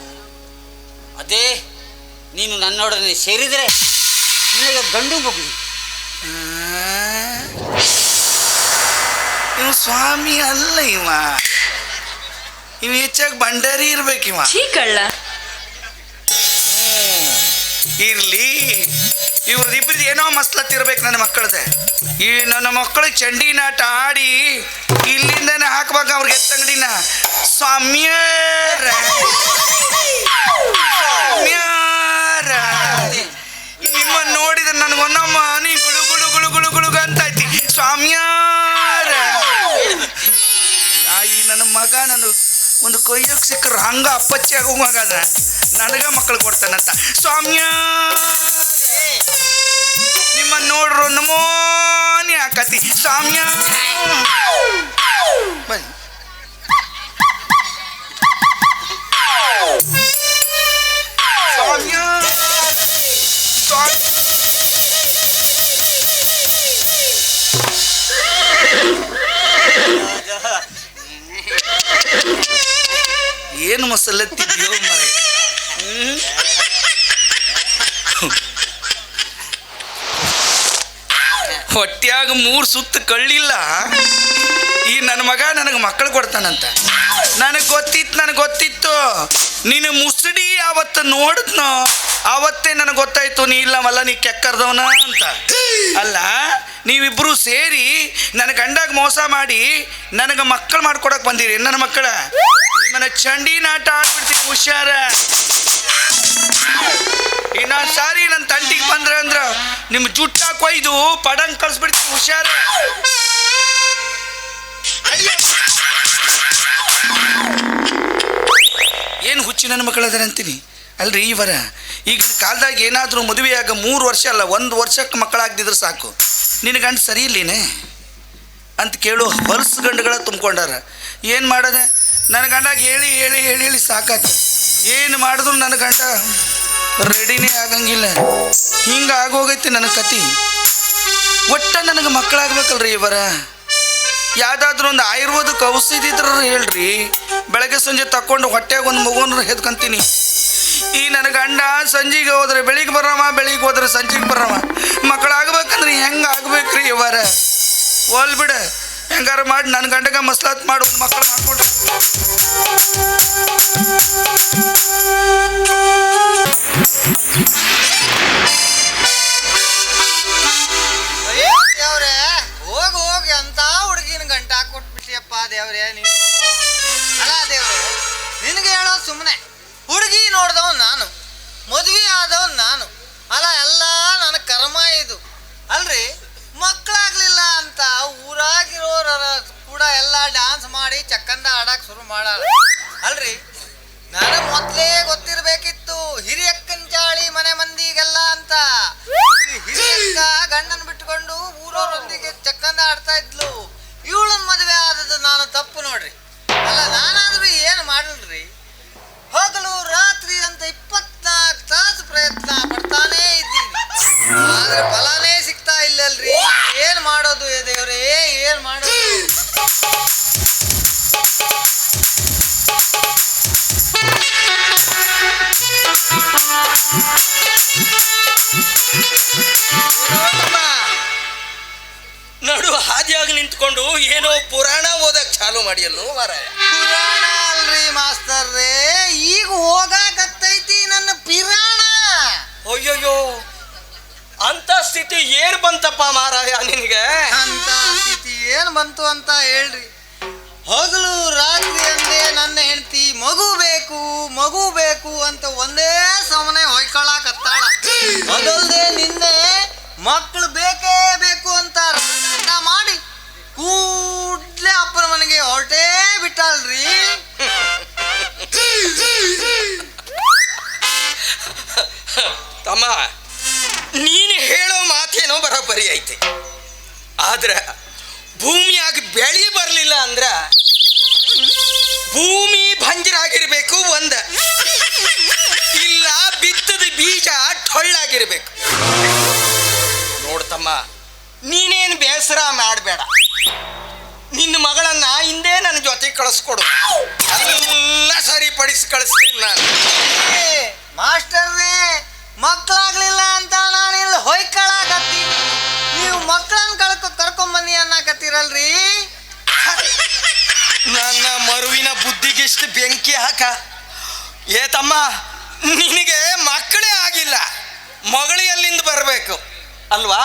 [SPEAKER 2] ಅದೇ ನೀನು ನನ್ನೊಡನೆ ಸೇರಿದರೆ ನಿನಗೆ ಗಂಡು ಮಗು.
[SPEAKER 4] ಇವ ಸ್ವಾಮಿ ಅಲ್ಲ, ಇವ ಹೆಚ್ಚಾಗಿ ಭಂಡಾರಿ ಇರ್ಬೇಕಿವ. ಇರ್ಲಿ, ಇವ್ರದಿಬ್ರದ್ದು ಏನೋ ಮಸ್ಲತ್ತಿರ್ಬೇಕು ನನ್ನ ಮಕ್ಕಳದೆ. ಈ ನನ್ನ ಮಕ್ಕಳಿಗೆ ಚಂಡಿನಾಟ ಆಡಿ ಇಲ್ಲಿಂದನೇ ಹಾಕ್ಬೇಕು ಅವ್ರಿಗೆ ಎತ್ತಂಗಡಿನ. ಸ್ವಾಮ್ಯಾರ ನಿಮ್ಮ ನೋಡಿದ್ರೆ ನನಗೊಂದಮ್ಮ ನೀ ಗುಳು ಗುಳು ಗುಳು ಗುಳು ಗುಳುಗ ಅಂತ ಐತಿ. ಸ್ವಾಮ್ಯಾರ ಈ ನನ್ನ ಮಗ ನಾನು ಒಂದು ಕೊಯ್ಯಕ್ಕೆ ಸಿಕ್ಕರು ಹಂಗ ಅಪ್ಪಚ್ಚಿ ಆಗೋಗಾದ ನನಗ ಮಕ್ಕಳು ಕೊಡ್ತಾನಂತ. ಸ್ವಾಮ್ಯ ನಿಮ್ಮ ನೋಡ್ರು ನಮೋನಿ ಹಾಕತಿ. ಸ್ವಾಮ್ಯ ಬನ್ನಿ. ಸ್ವಾಮ್ಯ ಏನು ಮಸಲತ್ತಿದ್ಯೋ ಮರೆ. ಹೊಟ್ಯಾಗ 3 ಸುತ್ತು ಕಳ್ಳಿಲ್ಲ. ಈ ನನ್ನ ಮಗ ನನಗೆ ಮಕ್ಕಳು ಕೊಡ್ತಾನಂತ ನನಗೆ ಗೊತ್ತಿತ್ತು. ನೀನು ಮುಸುಡಿ ಅವತ್ತು ನೋಡಿದ್ನೋ ಅವತ್ತೇ ನನಗೆ ಗೊತ್ತಾಯ್ತು ನೀ ಇಲ್ಲವಲ್ಲ, ನೀ ಕೆಕ್ಕರ್ದವನ ಅಂತ. ಅಲ್ಲ, ನೀವಿಬ್ರು ಸೇರಿ ನನ್ನ ಗಂಡಾಗ ಮೋಸ ಮಾಡಿ ನನಗೆ ಮಕ್ಕಳು ಮಾಡ್ಕೊಡಕ್ ಬಂದಿರಿ. ನನ್ನ ಮಕ್ಕಳ ನಿಮ್ಮನ್ನ ಚಂಡಿ ನಾಟ ಆಡ್ಬಿಡ್ತೀನಿ, ಹುಷಾರ. ಇನ್ನೊಂದು ಸಾರಿ ನನ್ನ ತಂಟಿಗೆ ಬಂದ್ರೆ ಅಂದ್ರೆ ನಿಮ್ಮ ಜುಟ್ಟ ಕೊಯ್ದು ಪಡಂಗ್ ಕಳಿಸ್ಬಿಡ್ತೀನಿ, ಹುಷಾರ. ಏನು ಹುಚ್ಚಿ ನನ್ನ ಮಕ್ಕಳದಾರೆ ಅಂತೀನಿ ಅಲ್ರಿ. ಇವರ ಈಗಿನ ಕಾಲದಾಗ ಏನಾದರೂ ಮದುವೆಯಾಗ 3 ವರ್ಷ ಅಲ್ಲ 1 ವರ್ಷಕ್ಕೆ ಮಕ್ಕಳಾಗ್ದಿದ್ರೆ ಸಾಕು. ನಿನ್ನ ಗಂಡ ಸರಿ ಇಲ್ಲೇನೆ ಅಂತ ಕೇಳು ಹೊಲಸು ಗಂಡುಗಳ ತುಂಬ್ಕೊಂಡಾರ. ಏನು ಮಾಡೋದೆ, ನನ್ನ ಗಂಡಾಗ ಹೇಳಿ ಹೇಳಿ ಹೇಳಿ ಹೇಳಿ ಸಾಕಾತ. ಏನು ಮಾಡಿದ್ರು ನನ್ನ ಗಂಡ ರೆಡಿನೇ ಆಗಂಗಿಲ್ಲ. ಹಿಂಗೆ ಆಗೋಗೈತಿ ನನ್ನ ಕತಿ. ಒಟ್ಟ ನನಗೆ ಮಕ್ಕಳಾಗ್ಬೇಕಲ್ರಿ ಇವರ. ಯಾವುದಾದ್ರೂ ಒಂದು ಆಯುರ್ವೇದಕ್ಕೆ ಔಷಧಿ ಇದ್ರ ಹೇಳ್ರಿ, ಬೆಳಗ್ಗೆ ಸಂಜೆ ತಕ್ಕೊಂಡು ಹೊಟ್ಟೆಗೆ ಒಂದು ಮಗುನ ಹೆದ್ಕೊಂತೀನಿ. ಈ ನನ್ನ ಗಂಡ ಸಂಜೆಗೆ ಹೋದ್ರೆ ಬೆಳಿಗ್ಗೆ ಬರವ, ಬೆಳಿಗ್ಗೆ ಹೋದ್ರೆ ಸಂಜೆಗೆ ಬರವ. ಮಕ್ಕಳಾಗ್ಬೇಕಂದ್ರೆ ಹೆಂಗೆ ಆಗ್ಬೇಕ್ರಿ ಇವರ? ಹೋಲ್ ಬಿಡ, ಹೆಂಗಾರ ಮಾಡಿ ನನ್ನ ಗಂಡಗ ಮಸ್ಲಾತ್ ಮಾಡಿ ಒಂದು ಮಕ್ಕಳು ಮಾಡ್ಕೊಡ್ರಿ.
[SPEAKER 5] ದೇವ್ರೆ, ಹೋಗಿ ಅಂತ ಹುಡುಗಿನ ಗಂಟ ಕೊಟ್ಬಿಟ್ಟಿಯಪ್ಪ ದೇವ್ರೆ ನೀನು. ಅಲ್ಲ ದೇವ್ರೆ, ನಿನಗೆ ಹೇಳೋದು ಸುಮ್ಮನೆ. ಹುಡುಗಿ ನೋಡ್ದವ್ ನಾನು, ಮದ್ವೆ ಆದವ್ ನಾನು. ಅಲ್ಲ, ಎಲ್ಲ ನನ್ನ ಕರ್ಮ ಇದು ಅಲ್ರಿ. ಮಕ್ಕಳಾಗ್ಲಿಲ್ಲ ಅಂತ ಊರಾಗಿರೋರ ಕೂಡ ಎಲ್ಲ ಡ್ಯಾನ್ಸ್ ಮಾಡಿ ಚಕ್ಕಂದ ಆಡಕ್ ಶುರು ಮಾಡಾರ ಅಲ್ರಿ. ನನಗೆ ಮೊದಲೇ ಗೊತ್ತಿರ್ಬೇಕಿತ್ತು ಹಿರಿಯಕ್ಕನ ಚಾಳಿ ಮನೆ ಮಂದಿಗೆಲ್ಲ ಅಂತ. ಹಿರಿಯಕ್ಕ ಗಂಡನ್ ಬಿಟ್ಕೊಂಡು ಊರವರೊಂದಿಗೆ ಚಕ್ಕಂದ ಆಡ್ತಾ ಇದ್ಲು. ಇವಳನ್ ಮದುವೆ ಆದದ್ದು ನಾನು ತಪ್ಪು ನೋಡ್ರಿ. ಅಲ್ಲ, ನಾನಾದ್ರೂ ಏನು ಮಾಡಲ್ರಿ. ಹಗಲು ರಾತ್ರಿ ಅಂತ 24 ತಾಸು ಪ್ರಯತ್ನ ಪಡ್ತಾನೇ ಇದ್ದೀನಿ, ಆದ್ರೆ ಫಲನೇ ಸಿಗ್ತಾ ಇಲ್ಲಲ್ರಿ. ಏನ್ ಮಾಡೋದು ದೇವ್ರೇ, ಏನ್ ಮಾಡೋದು?
[SPEAKER 1] ನಡು ಹಾದಿಯಾಗಿ ನಿಂತ್ಕೊಂಡು ಏನೋ ಪುರಾಣ ಓದಕ್ ಚಾಲು ಮಾಡಿಯಲ್ಲೋ ಮಾರಾಯ.
[SPEAKER 5] ಪುರಾಣ ಅಲ್ರಿ ಮಾಸ್ತರ್ರೇ, ಈಗ ಹೋಗಾಕತ್ತೈತಿ ನನ್ನ ಪಿರಾಣ.
[SPEAKER 1] ಅಯ್ಯೋಯ್ಯೋ, ಅಂತ ಸ್ಥಿತಿ ಏನ್ ಬಂತಪ್ಪ ಮಾರಾಯ ನಿನಗೆ?
[SPEAKER 5] ಅಂತ ಸ್ಥಿತಿ ಏನ್ ಬಂತು ಅಂತ ಹೇಳ್ರಿ. ಹಗಲು ರಾತ್ರಿ ಅಂದೇ ನನ್ನ ಹೆಂಡತಿ ಮಗು ಬೇಕು ಅಂತ ಒಂದೇ ಸಮನೆ ಹೊಯ್ಕೊಳ್ಳಾಕತ್ತಾಳ. ಅದಲ್ದೆ ನಿನ್ನೆ ಮಕ್ಕಳು ಬೇಕೇ ಬೇಕು ಅಂತ ರಟ ಮಾಡಿ ಕೂಡ್ಲೆ ಅಪ್ಪನ ಮನೆಗೆ ಹೊರಟೇ ಬಿಟ್ಟಾಳ್ರಿ.
[SPEAKER 1] ತಮ್ಮ, ನೀನು ಹೇಳೋ ಮಾತೇನೋ ಬರೋಬ್ಬರಿ ಐತೆ. ಆದ್ರೆ ಭೂಮಿಯಾಗ ಬೆಳೆ ಬರಲಿಲ್ಲ ಅಂದ್ರ ಭೂಮಿ ಭಂಜರಾಗಿರ್ಬೇಕು ಒಂದ. ಬೀಜ ಟೊಳ್ಳಾಗಿರ್ಬೇಕು. ನೋಡ್ತಮ್ಮ, ನೀನೇನು ಬೇಸರ ಮಾಡಬೇಡ. ನಿನ್ನ ಮಗಳನ್ನ ಹಿಂದೆ ನನ್ನ ಜೊತೆ ಕಳಿಸ್ಕೊಡು, ಎಲ್ಲ ಸರಿಪಡಿಸಿ ಕಳಿಸ್ತೀನಿ ನಾನು.
[SPEAKER 5] ಮಾಸ್ಟರ್ನೇ, ಮಕ್ಕಳಾಗ್ಲಿಲ್ಲ ಅಂತ ನಾನು ಇಲ್ಲಿ ಹೊಯ್ಕೊಳಕತ್ತೀನಿ. ನೀವು ಮಕ್ಕಳನ್ನ ಕರ್ಕೊಂಬನ್ನಿ ಅನ್ನಕತ್ತೀರಲ್ರಿ.
[SPEAKER 1] ನನ್ನ ಮರುವಿನ ಬುದ್ಧಿಗೆಷ್ಟು ಬೆಂಕಿ ಹಾಕ. ಏ ತಮ್ಮ, ನಿನಗೆ ಮಕ್ಕಳೇ ಆಗಿಲ್ಲ, ಮಗಳು ಎಲ್ಲಿಂದ ಬರಬೇಕು ಅಲ್ವಾ?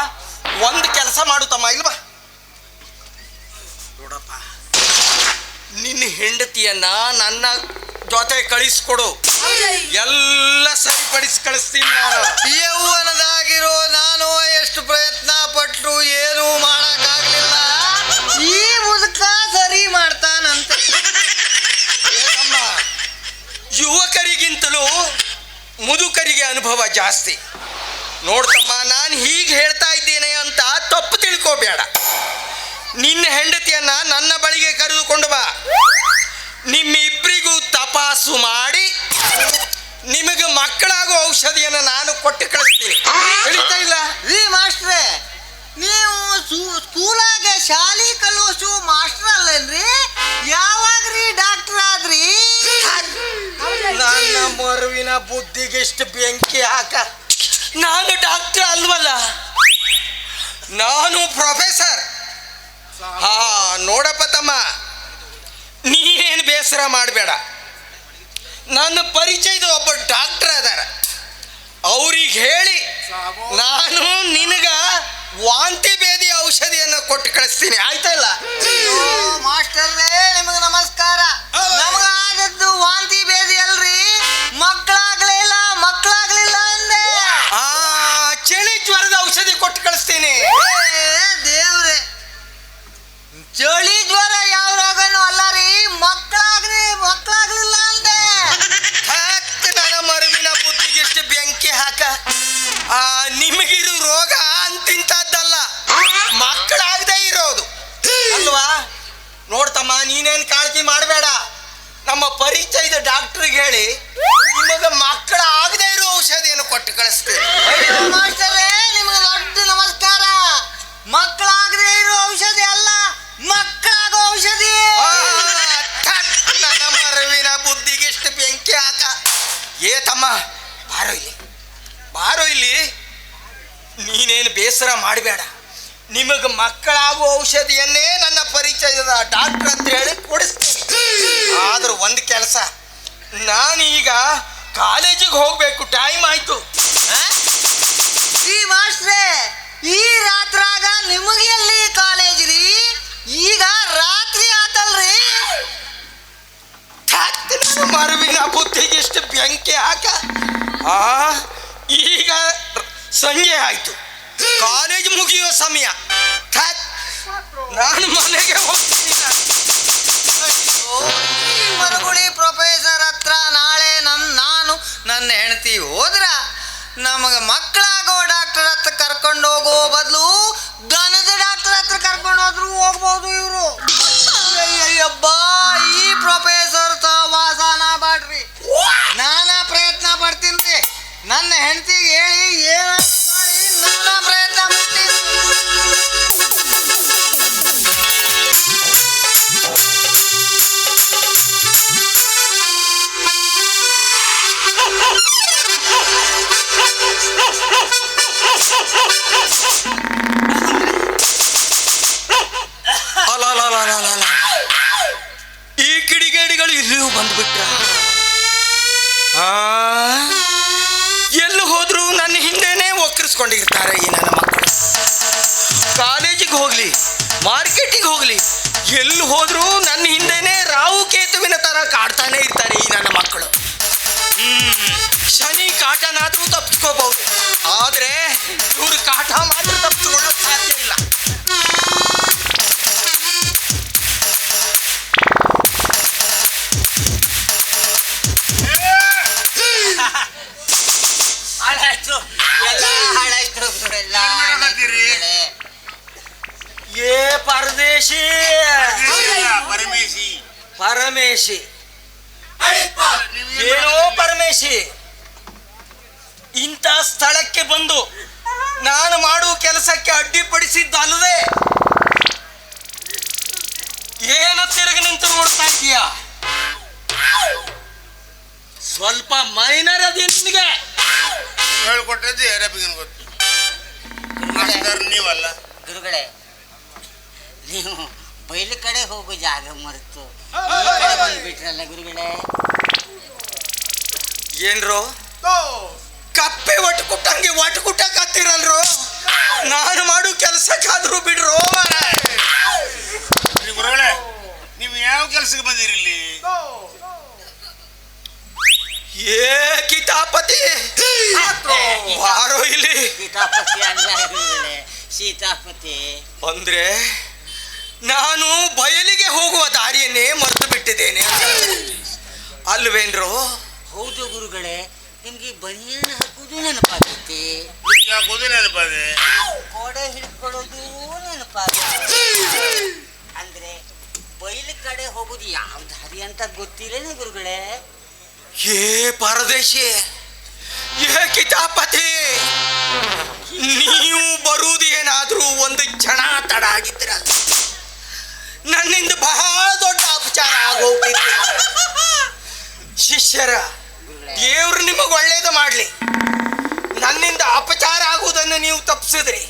[SPEAKER 1] ಒಂದು ಕೆಲಸ ಮಾಡು ತಮ್ಮ, ಇಲ್ವಾ? ನೋಡಪ್ಪ, ನಿನ್ನ ಹೆಂಡತಿಯನ್ನ ನನ್ನ ಜೊತೆ ಕಳಿಸ್ಕೊಡು, ಎಲ್ಲ ಸರಿಪಡಿಸಿ ಕಳಿಸ್ತೀನಿ ನಾನು.
[SPEAKER 5] ಯೌವನದಾಗಿರೋ ನಾನು ಎಷ್ಟು ಪ್ರಯತ್ನ ಪಟ್ರು ಏನೂ ಮಾಡಕ್ಕಾಗ್ಲಿಲ್ಲ. ಈ ಮುದುಕ ಸರಿ ಮಾಡ್ತಾನಂತೆ.
[SPEAKER 1] ತಮ್ಮ, ಯುವಕರಿಗಿಂತಲೂ ಮುದುಕರಿಗೆ ಅನುಭವ ಜಾಸ್ತಿ. ನೋಡ್ತಮ್ಮ, ನಾನು ಹೀಗೆ ಹೇಳ್ತಾ ಇದ್ದೇನೆ ಅಂತ ತಪ್ಪು ತಿಳ್ಕೋಬೇಡ. ನಿನ್ನ ಹೆಂಡತಿಯನ್ನ ನನ್ನ ಬಳಿಗೆ ಕರೆದುಕೊಂಡು ಬಾ. ನಿಮ್ಮಿಬ್ಬರಿಗೂ ತಪಾಸು ಮಾಡಿ ನಿಮಗೆ ಮಕ್ಕಳಾಗೋ ಔಷಧಿಯನ್ನು ನಾನು ಕೊಟ್ಟು ಕಳಿಸ್ತೀನಿ. ತಿಳಿತಾ ಇಲ್ಲ?
[SPEAKER 5] ರೀ ಮಾಸ್ಟ್ರೇ, ನೀವು ಸ್ಕೂಲಾಗೆ ಶಾಲಿ ಕಲಿಸು ಮಾಸ್ಟರ್ ಅಲ್ಲೇನ್ರಿ? ಯಾವಾಗ್ರಿ ಡಾಕ್ಟರ್ ಆದ್ರಿ?
[SPEAKER 1] ನನ್ನ ಮರುವಿನ ಬುದ್ಧಿಗೆಷ್ಟು ಬೆಂಕಿ ಹಾಕ. ನಾನು ಡಾಕ್ಟರ್ ಅಲ್ವಲ್ಲ, ನಾನು ಪ್ರೊಫೆಸರ್. ಹಾ, ನೋಡಪ್ಪ ತಮ್ಮ, ನೀನೇನು ಬೇಸರ ಮಾಡಬೇಡ. ನನ್ನ ಪರಿಚಯದ ಒಬ್ಬ ಡಾಕ್ಟರ್ ಅದಾರ, ಅವ್ರಿಗೆ ಹೇಳಿ ನಾನು ನಿನಗ ವಾಂತಿ ಭೇದಿ ಔಷಧಿಯನ್ನು ಕೊಟ್ಟು ಕಳಿಸ್ತೀನಿ. ಆಯ್ತಾ ಇಲ್ಲ?
[SPEAKER 5] ಮಾಸ್ಟರ್ರೇ, ನಿಮಗೆ ನಮಸ್ಕಾರ. ನಮಗಾದದ್ದು ವಾಂತಿ ಭೇದಿ ಅಲ್ರಿ, ಮಕ್ಕಳಾಗ್ಲಿಲ್ಲ ಅಂದೆ.
[SPEAKER 1] ಚಳಿ ಜ್ವರದ ಔಷಧಿ ಕೊಟ್ಟು ಕಳಿಸ್ತೀನಿ.
[SPEAKER 5] ದೇವ್ರೆ, ಚಳಿ ಜ್ವರ ಯಾವ ರೋಗನೂ ಅಲ್ಲ ರೀ, ಮಕ್ಕಳಾಗ್ಲಿಲ್ಲ ಅಂದೆ.
[SPEAKER 1] ನನ್ನ ಮರುವಿನ ಬುದ್ಧಿಗೆಷ್ಟು ಬೆಂಕಿ ಹಾಕ. ನಿಮಗಿರೋ ರೋಗ ಅಂತಿಂತದ್ದಲ್ಲ, ಮಕ್ಕಳಾಗದೆ ಇರೋದು ಅಲ್ವಾ? ನೋಡ್ತಮ್ಮ, ನೀನೇನು ಕಾಳಜಿ ಮಾಡಬೇಡ. ನಮ್ಮ ಪರಿಚಯದ ಡಾಕ್ಟ್ರಿಗೆ ಹೇಳಿ ನಿಮಗೆ ಮಕ್ಕಳ ಆಗದೆ ಇರೋ ಔಷಧಿಯನ್ನು ಕೊಟ್ಟು ಕಳಿಸ್ತೀನಿ.
[SPEAKER 5] ಮಾಸ್ಟರೇ, ನಿಮಗೆ ದೊಡ್ಡ ನಮಸ್ಕಾರ. ಮಕ್ಕಳಾಗದೆ ಇರೋ ಔಷಧಿ ಅಲ್ಲ, ಮಕ್ಕಳಾಗೋ ಔಷಧಿ.
[SPEAKER 1] ನನ್ನ ಮರುವಿನ ಬುದ್ಧಿಗೆಷ್ಟು ಬೆಂಕಿ ಹಾಕ. ಏ ತಮ್ಮ, ಬಾರೋ ಇಲ್ಲಿ. ನೀನೇನು ಬೇಸರ ಮಾಡಬೇಡ. ನಿಮಗೆ ಮಕ್ಕಳಾಗುವ ಔಷಧಿಯನ್ನೇ ನನ್ನ ಪರಿಚಯದ ಡಾಕ್ಟರ್ ಅಂತ ಹೇಳಿ ಕೊಡಿಸ್ತೀನಿ. ಆದ್ರೆ ಒಂದು ಕೆಲಸ, ನಾನೀಗ ಕಾಲೇಜಿಗೆ ಹೋಗ್ಬೇಕು, ಟೈಮ್ ಆಯ್ತು.
[SPEAKER 5] ಈ ಮಾಸ್ಟ್ರೇ, ಈ ರಾತ್ರಾಗ ನಿಮಗೆ ಎಲ್ಲಿ ಕಾಲೇಜ್ ರೀ? ಈಗ ರಾತ್ರಿ ಆತಲ್ರಿ.
[SPEAKER 1] ಮರುವಿನ ಬುದ್ಧಿಗೆಷ್ಟು ಬೆಂಕಿ ಹಾಕ. ಈಗ ಸಂಜೆ ಆಯ್ತು, ಕಾಲೇಜ್ ಮುಗಿಯೋ ಸಮಯ. ನಾನು ಮನೆಗೆ ಹೋಗ್ತೀನಿ.
[SPEAKER 5] ಮರಗುಳಿ ಪ್ರೊಫೆಸರ್ ಹತ್ರ ನಾಳೆ ನಾನು ನನ್ನ ಹೆಂಡತಿ ಹೋದ್ರ ನಮಗೆ ಮಕ್ಕಳಾಗೋ ಡಾಕ್ಟರ್ ಹತ್ರ ಕರ್ಕೊಂಡು ಹೋಗೋ ಬದಲು ದನದ ಡಾಕ್ಟರ್ ಹತ್ರ ಕರ್ಕೊಂಡು ಹೋದ್ರು ಹೋಗ್ಬೋದು ಇವರು. ಅಯ್ಯಬ್ಬಾ, ಈ ಪ್ರೊಫೆಸರ್ ವಾಸನ ಬಾಡ್ರಿ. ನಾನಾ ಪ್ರಯತ್ನ ಪಡ್ತೀನಿ, ನನ್ನ ಹೆಂಡತಿಗೆ ಹೇಳಿ ಏನ ಮಾಡಿ ನಾನಾ ಪ್ರಯತ್ನ ಮಾಡ್ತೀನಿ.
[SPEAKER 1] ಈ ಕಿಡಿಗೇಡಿಗಳು ಇಲ್ಲಿಯೂ ಬಂದ್ಬಿಟ್ರ. ಎಲ್ಲಿ ಹೋದ್ರು ನನ್ನ ಹಿಂದೆನೇ ಒಕ್ಕರಿಸ್ಕೊಂಡಿರ್ತಾರೆ ಈ ನನ್ನ ಮಕ್ಕಳು. ಕಾಲೇಜಿಗೆ ಹೋಗ್ಲಿ, ಮಾರ್ಕೆಟಿಗೆ ಹೋಗ್ಲಿ, ಎಲ್ಲಿ ಹೋದ್ರು ನನ್ನ ಹಿಂದೆನೇ ರಾವು ಕೇತುವಿನ ತರ ಕಾಡ್ತಾನೆ ಇರ್ತಾರೆ ಈ ನನ್ನ ಮಕ್ಕಳು. ಶನಿ ಕಾಟನಾದ್ರೂ ತಪ್ಪಿಸ್ಕೋಬಹುದು, ಆದ್ರೆ ಇವ್ರು ಕಾಟ ಮಾತ್ರ ತಪ್ಪಿಸ್ಕೊಳ್ಳೋಕೆ ಸಾಧ್ಯ ಇಲ್ಲ. ಏ ಪರದೇಶಿ, ಪರಮೇಶಿ, ಏನೋ ಪರಮೇಶಿ, ಇಂಥ ಸ್ಥಳಕ್ಕೆ ಬಂದು ನಾನು ಮಾಡುವ ಕೆಲಸಕ್ಕೆ ಅಡ್ಡಿಪಡಿಸಿದ್ದಲ್ಲದೆ ಏನು ತಿರುಗಿ ನಿಂತು ನೋಡ್ತಾ ಇದೀಯಾ? ಸ್ವಲ್ಪ ಮೈನರ್ ಅದೇ ನಿನಗೆ.
[SPEAKER 3] ಹೇಳ್ಕೊಟ್ಟದ್ದು ಯಾರಪ್ಪಿಗೆ ಗೊತ್ತು. ಮಾಸ್ತರ್ ನೀವಲ್ಲ.
[SPEAKER 2] ಗುರುಗಳೇ, ನೀವು ಬಯಲು ಕಡೆ ಹೋಗೋ ಜಾಗ ಮರೆತು ಈ ಕಡೆ ಬಂದ್ಬಿಟ್ರಲ್ಲ ಗುರುಗಳೇ.
[SPEAKER 1] ಏನ್ರೋ ಕಪ್ಪೆ ಒಟ್ಟು ಕುಟ್ಟಂಗೆ ಒಟ್ಟು ಕುಟ್ಟಕ್ಕಾಗ್ತಿರಲ್ರೋ? ನಾನು ಮಾಡು ಕೆಲಸಕ್ಕಾದ್ರೂ ಬಿಡ್ರೋ ಮಾರಾಯ.
[SPEAKER 3] ಗುರುಗಳೇ, ನೀವು ಯಾವ ಕೆಲ್ಸಕ್ಕೆ ಬಂದಿರಿ ಇಲ್ಲಿ?
[SPEAKER 1] ಏ ಕಿತಾಪತಿ ಬಾರೋ ಇಲ್ಲಿ.
[SPEAKER 2] ಸೀತಾಪತಿ ಅಲ್ಲ ಗುರುಗಳೇ, ಸೀತಾಪತಿ
[SPEAKER 1] ಅಂದ್ರೆ ನಾನು ಬಯಲಿಗೆ ಹೋಗುವ ದಾರಿಯನ್ನೇ ಮರೆತು ಬಿಟ್ಟಿದ್ದೇನೆ ಅಲ್ವೇನ್ರೋ?
[SPEAKER 2] ಹೌದು ಗುರುಗಳೇ, ನಿಮ್ಗೆ ಬನಿಯನ್ನು ಹಾಕುವುದು ನೆನಪಾಗೈತಿ,
[SPEAKER 3] ಯಾಕೋದು ನೆನಪದೆ,
[SPEAKER 2] ಕೋಡೆ ಹಿಡ್ಕೊಳ್ಳೋದು ನೆನಪಾಗೈತಿ. ಅಂದ್ರೆ ಬಯಲು ಕಡೆ ಹೋಗುದು ಯಾವ ದಾರಿ ಅಂತ ಗೊತ್ತಿಲ್ಲೇನೆ ಗುರುಗಳೇ?
[SPEAKER 1] ಏ ಪರದೇಶಿ, ಏ ಕಿತಾಪತಿ, ನೀವು ಬರುವುದು ಏನಾದ್ರೂ ಒಂದು ಕ್ಷಣ ತಡ ಆಗಿದ್ರಲ್ಲ, ನನ್ನಿಂದ ಬಹಳ ದೊಡ್ಡ ಅಪಚಾರ ಆಗೋಗ್ತಿತ್ತು. ಶಿಷ್ಯರ ದೇವ್ರು ನಿಮಗೆ ಒಳ್ಳೇದು ಮಾಡ್ಲಿ. ನನ್ನಿಂದ ಅಪಚಾರ ಆಗುವುದನ್ನು ನೀವು ತಪ್ಪಿಸಿದ್ರಿ.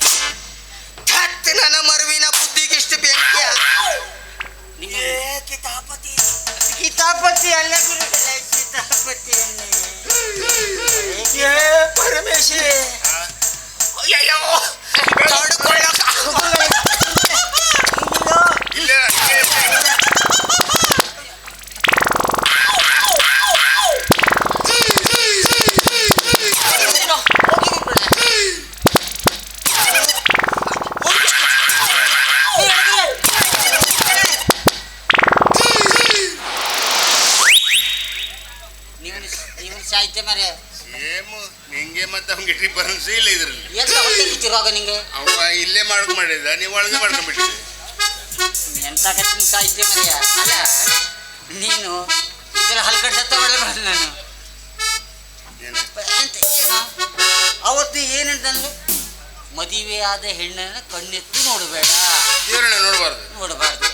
[SPEAKER 1] ನನ್ನ ಮರುವಿನ ಬುದ್ಧಿಗಿಷ್ಟು ಬೆಂಕಿ. ಕಿತಾಪತಿ
[SPEAKER 2] ಸೀತಾಪತಿ ಅಲ್ಲ ಗುರುಗಳೇ, ಸೀತಾಪತಿಯನ್ನೇ.
[SPEAKER 1] ಏ ಪರಮೇಶಿ, ಅಯ್ಯಯ್ಯೋ ತಡ್ಕೊಳ್ಳೋಕೆ ಆಗೋದಿಲ್ಲ.
[SPEAKER 3] ಇಲ್ಲೇ
[SPEAKER 2] ಸಾಹಿತ್ಯ ಮರೆ
[SPEAKER 3] ಸೇಮು ನಿಂಗೆ ಮತ್ತೆ ಅವ್ನಿಗೆ ಡಿಫರೆನ್ಸ್ ಇಲ್ಲ ಇದ್ರಲ್ಲಿ.
[SPEAKER 2] ಎಂತ ಹೊಟ್ಟೆ ಕಿಚ್ಚಿರುವಾಗ ನಿಂಗೆ
[SPEAKER 3] ಅವ ಇಲ್ಲೇ ಮಾಡಿದ, ನೀವು ಒಳಗೆ ಮಾಡ್ಕೊಂಡ್ಬಿಟ್ಟಿದ್ದೆ.
[SPEAKER 2] ಎಂತ ಕತ್ತಿನ ಸಾಹಿತ್ಯ ಮರೆಯ ಅಲ್ಲ. ನೀನು ಇದೆಲ್ಲ ಹಲ್ಕಟ್ಟು ಸತ್ತ ಮಾಡಬಾರ್ದು. ನಾನು ಎಂತ ಏನು ಅವತ್ತು ಏನಂತಂದ್ರೆ, ಮದುವೆ ಆದ ಹೆಣ್ಣನ್ನು ಕಣ್ಣೆತ್ತು ನೋಡಬೇಡ,
[SPEAKER 3] ದೇವ್ರನ್ನ ನೋಡಬಾರ್ದು.
[SPEAKER 2] ನೋಡಬಾರ್ದು.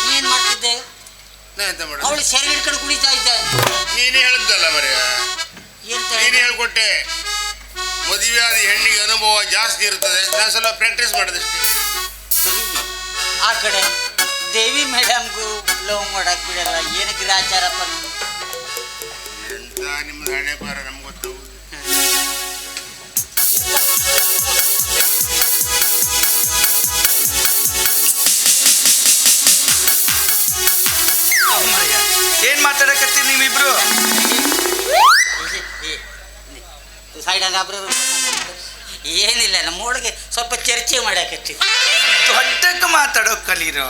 [SPEAKER 2] ನೀನ್ ಮಾಡ್ತಿದ್ದೆ?
[SPEAKER 3] ನಾ ಎಂತ ಮಾಡ,
[SPEAKER 2] ಅವಳು ಸೆರೆ ಹಿಡ್ಕೊಂಡು ಕುಣಿತಾ ಇದ್ದ.
[SPEAKER 3] ನೀನೇ ಹೇಳಿದ್ದಲ್ಲ ಮರೆಯ,
[SPEAKER 2] ಎಂತ
[SPEAKER 3] ನೀನೇ ಹೇಳ್ಕೊಟ್ಟೆ. ಮದುವೆ ಆದ ಹೆಣ್ಣಿಗೆ ಅನುಭವ ಜಾಸ್ತಿ ಇರ್ತದೆ, ನಾನು ಸ್ವಲ್ಪ ಪ್ರಾಕ್ಟೀಸ್ ಮಾಡೋದಷ್ಟೇ.
[SPEAKER 2] ಆ ಕಡೆ ದೇವಿ ಮೇಡಮ್ಗೂ ಲವ್ ಮಾಡಕ್ ಬಿಡಲ್ಲ. ಏನಕ್ಕೆ ಗ್ರಾಚಾರಪ್ಪ?
[SPEAKER 3] ಎಂತ ನಿಮ್ದು ಹಣೆ ಬಾರ ನಮ್ಗೆ ಗೊತ್ತು.
[SPEAKER 4] ಏನ್ ಮಾತಾಡಕತ್ತೀರಿ ನೀವಿಬ್ರು?
[SPEAKER 2] ಏನಿಲ್ಲ, ನಮ್ಮೊಳಗೆ ಸ್ವಲ್ಪ ಚರ್ಚೆ ಮಾಡಕತ್ತೀವಿ.
[SPEAKER 4] ದೊಡ್ಡಕ್ಕೆ ಮಾತಾಡೋ ಕಲೀರೋ.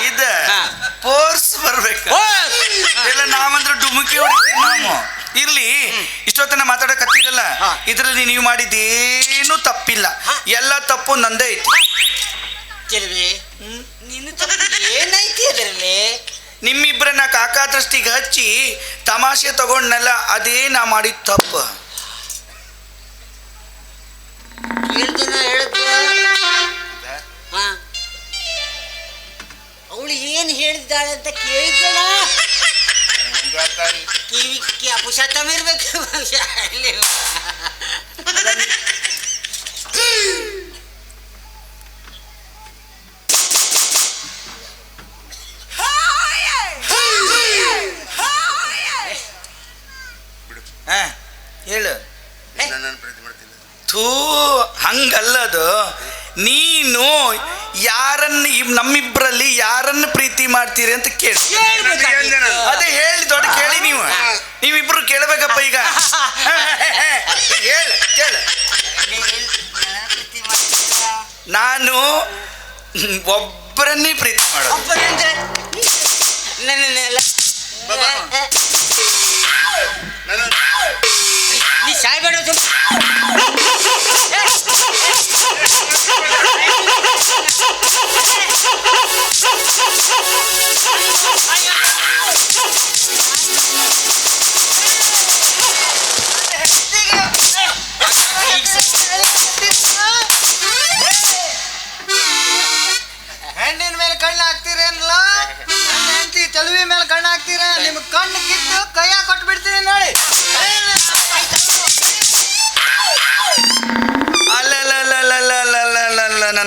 [SPEAKER 4] ಇದ ಫೋರ್ಸ್ ಬರ್ಬೇಕು. ಎಲ್ಲ ನಾವಂದ್ರೆ ಡುಮುಕಿ ಹೊಡಿತೀವಿ ನಾವು. ಇರ್ಲಿ, ಇಷ್ಟೊತ್ತನ ಮಾತಾಡಕತ್ತೀರಲ್ಲ, ಇದ್ರಲ್ಲಿ ನೀವು ಮಾಡಿದ್ದೇನು ತಪ್ಪಿಲ್ಲ, ಎಲ್ಲ ತಪ್ಪು ನಂದೇ ಐತಿ.
[SPEAKER 2] ಚೆಲುವೆ, ನೀನು ತಪ್ಪು ಏನೈತಿ ಅದರಲ್ಲಿ?
[SPEAKER 4] ನಿಮ್ಮಿಬ್ಬರನ್ನ ಕಾಕಾ ದೃಷ್ಟಿಗೆ ಹಚ್ಚಿ ತಮಾಷೆ ತಗೊಂಡ್ನಲ್ಲ, ಅದೇ ನಾ ಮಾಡಿದ ತಪ್ಪು.
[SPEAKER 2] ಹೇಳ್ದನ ಹೇಳಿದ್ವ? ಅವಳು ಏನು ಹೇಳಿದ್ದಾಳೆ ಅಂತ ಕೇಳಿದ್ದಣ. ಕಿವಿ ಅಪುಷಾತಮ ಇರ್ಬೇಕು.
[SPEAKER 4] ಹೇಳು.
[SPEAKER 3] ನಾನು ಪ್ರತಿ ಮಾಡ್ತೀನಿ.
[SPEAKER 4] ಥೂ, ಹಂಗಲ್ಲದು. ನೀನು ಯಾರನ್ನ ನಮ್ಮಿಬ್ಬರಲ್ಲಿ ಯಾರನ್ನು ಪ್ರೀತಿ ಮಾಡ್ತೀರಿ ಅಂತ ಕೇಳಿ. ಅದೇ ಹೇಳಿ, ದೊಡ್ಡ ಕೇಳಿ. ನೀವಿಬ್ರು ಕೇಳಬೇಕಪ್ಪ ಈಗ. ಹೇಳ ಕೇಳ. ನಾನು ಒಬ್ಬರನ್ನೇ ಪ್ರೀತಿ ಮಾಡೋದು.
[SPEAKER 2] ನೀ ಸಾಯ್ಬೇಡ.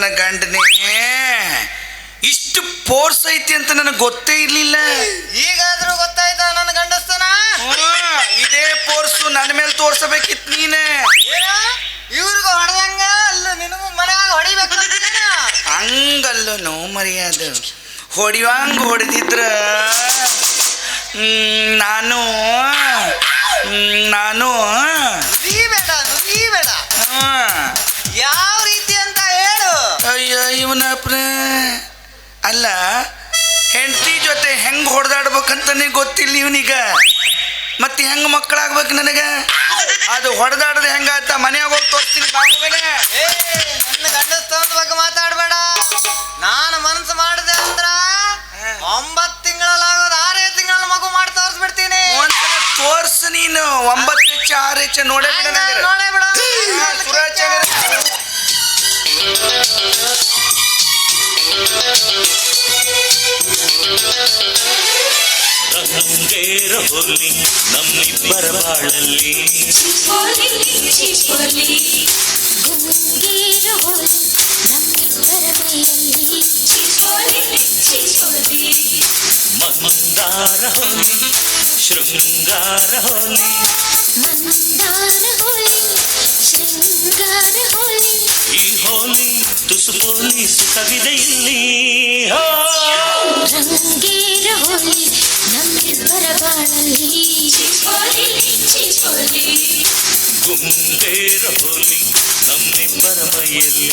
[SPEAKER 4] ನನ್ನ ಗಂಡನೇ ಇಷ್ಟು ಫೋರ್ಸ್ ಐತಿ ಅಂತ ನನಗೆ ಗೊತ್ತೇ ಇರ್ಲಿಲ್ಲ.
[SPEAKER 5] ಈಗಾದ್ರೂ ಗೊತ್ತಾಯ್ತಾ ನನ್ನ ಗಂಡಸ್ತನ?
[SPEAKER 4] ಇದೇ ಫೋರ್ಸು ನನ್ನ ಮೇಲೆ ತೋರ್ಸಬೇಕಿತ್ತು ನೀನೆ.
[SPEAKER 5] ಇವ್ರಿಗೂ ಹೊಡೆದಂಗ ಅಲ್ಲ ನಿನಗೂ ಮನ್ಯಾಗ ಹೊಡಿಬೇಕು.
[SPEAKER 4] ಹಂಗಲ್ಲನು ಮರ್ಯಾದ ಹೊಡಿವಂಗ ಹೊಡೆದಿದ್ರ ನಾನು
[SPEAKER 5] ಬೇಡ ಯಾವ ರೀತಿ ಅಂತ ಹೇಳು.
[SPEAKER 4] ಅಯ್ಯ ಇವನಪ್ಪ ಅಲ್ಲ ಹೆಂಡತಿ ಜೊತೆ ಹೆಂಗ್ ಹೊಡೆದಾಡ್ಬೇಕಂತಾನೆ ಗೊತ್ತಿಲ್ಲ ಇವನಿಗ. ಮತ್ತೆ ಹೆಂಗ್ ಮಕ್ಕಳಾಗ್ಬೇಕು ನನಗ? ಅದು ಹೊಡೆದಾಡದೆ ಹೆಂಗಾತ ಮನ್ಯಾಗ ಹೋಗಿ ತೋರಿಸ್ತೀನಿ.
[SPEAKER 5] ನನ್ನ ಗಂಡಸ್ತನದ ಬಗ್ಗೆ ಮಾತಾಡ್ಬೇಡ. ನಾನು ಮನಸ್ಸು ಮಾಡಿದೆ ಅಂದ್ರ 9 ತಿಂಗಳಲ್ಲಾಗೋದು 6 ತಿಂಗಳ ಮಗು ಮಾಡಿ ತೋರಿಸ್ಬಿಡ್ತೀನಿ.
[SPEAKER 4] ಒಂದ್ಸಲ ತೋರ್ಸು ನೀನು. 9 ಹೆಚ್ಚು 6 ಹೆಚ್ಚು ನೋಡೇ
[SPEAKER 5] ನೋಡೇ ಬಿಡ.
[SPEAKER 6] ರಂಗೇರ ಹೋಲಿ ನಮ್ಮಿಬ್ಬರ ಬಾಳಲ್ಲಿ ಮಂದಾರ ಹೋಲಿ ಶೃಂಗಾರ ಹೋಲಿ ಈ ಹೋಲಿ ತುಸು ಹೋಲಿ ಸುಖವಿದೆ ಇಲ್ಲಿ.
[SPEAKER 7] ರಂಗೇರ ಹೋಲಿ ನಮ್ಮಿಬ್ಬರ ಬಾಳಲ್ಲಿ
[SPEAKER 6] ಗುಂಗೇರ ಹೋಲಿ ನಮ್ಮಿಬ್ಬರ ಮೈಯಲ್ಲಿ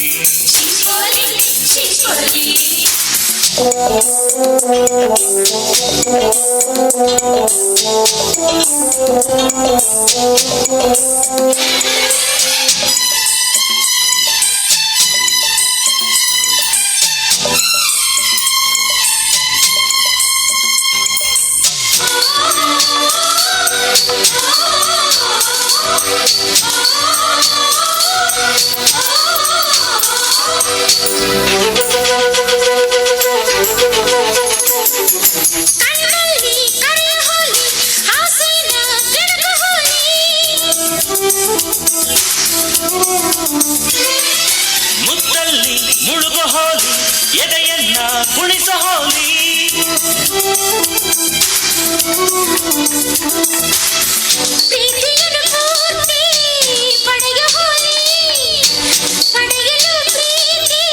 [SPEAKER 6] ಮುತ್ತಲ್ಲಿ ಮುಳುಗು ಹೋಲಿ ಎದೆಯನ್ನ ಕುಣಿಸ ಹೋಲಿ
[SPEAKER 7] ಪ್ರೀತಿಯನ್ನು ಪೂರ್ತಿ ಪಡೆಯ ಹೋಲಿ ಪಡೆಯಲು ಪ್ರೀತಿ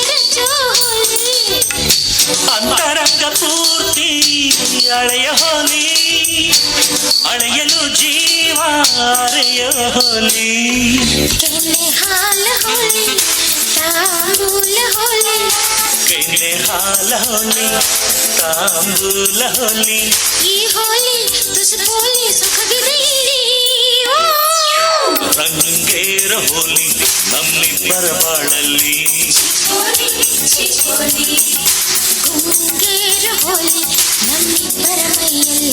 [SPEAKER 7] ರಚೋ ಹೋಲಿ
[SPEAKER 6] ಅಂತರಂಗ ಪೂರ್ತಿ ಅಳೆಯ ಹೋಲಿ ಅಳೆಯಲು ಜೀವ ಅರೆಯ ಹೋಲಿ
[SPEAKER 7] ಕೆನೆ ಹಾಲ ಹೋಲಿ ತಾಂಬೂಲ ಹೋಲಿ
[SPEAKER 6] ಕೆನೆ ಹಾಲ ಹೋಲಿ ತಾಂಬೂಲ ಹೋಲಿ
[SPEAKER 7] ಈ ಹೋಲಿ ತುಸು ಹೋಲಿ ಸುಖವಿದೆ ಇಲ್ಲಿ.
[SPEAKER 6] ರಂಗೇರ ಹೋಲಿ ನಮ್ಮಿಬ್ಬರ ಬಾಳಲ್ಲಿ
[SPEAKER 7] ಗುಂಗೇರ ಹೋಲಿ ನಮ್ಮಿಬ್ಬರ ಮೈಯಲ್ಲಿ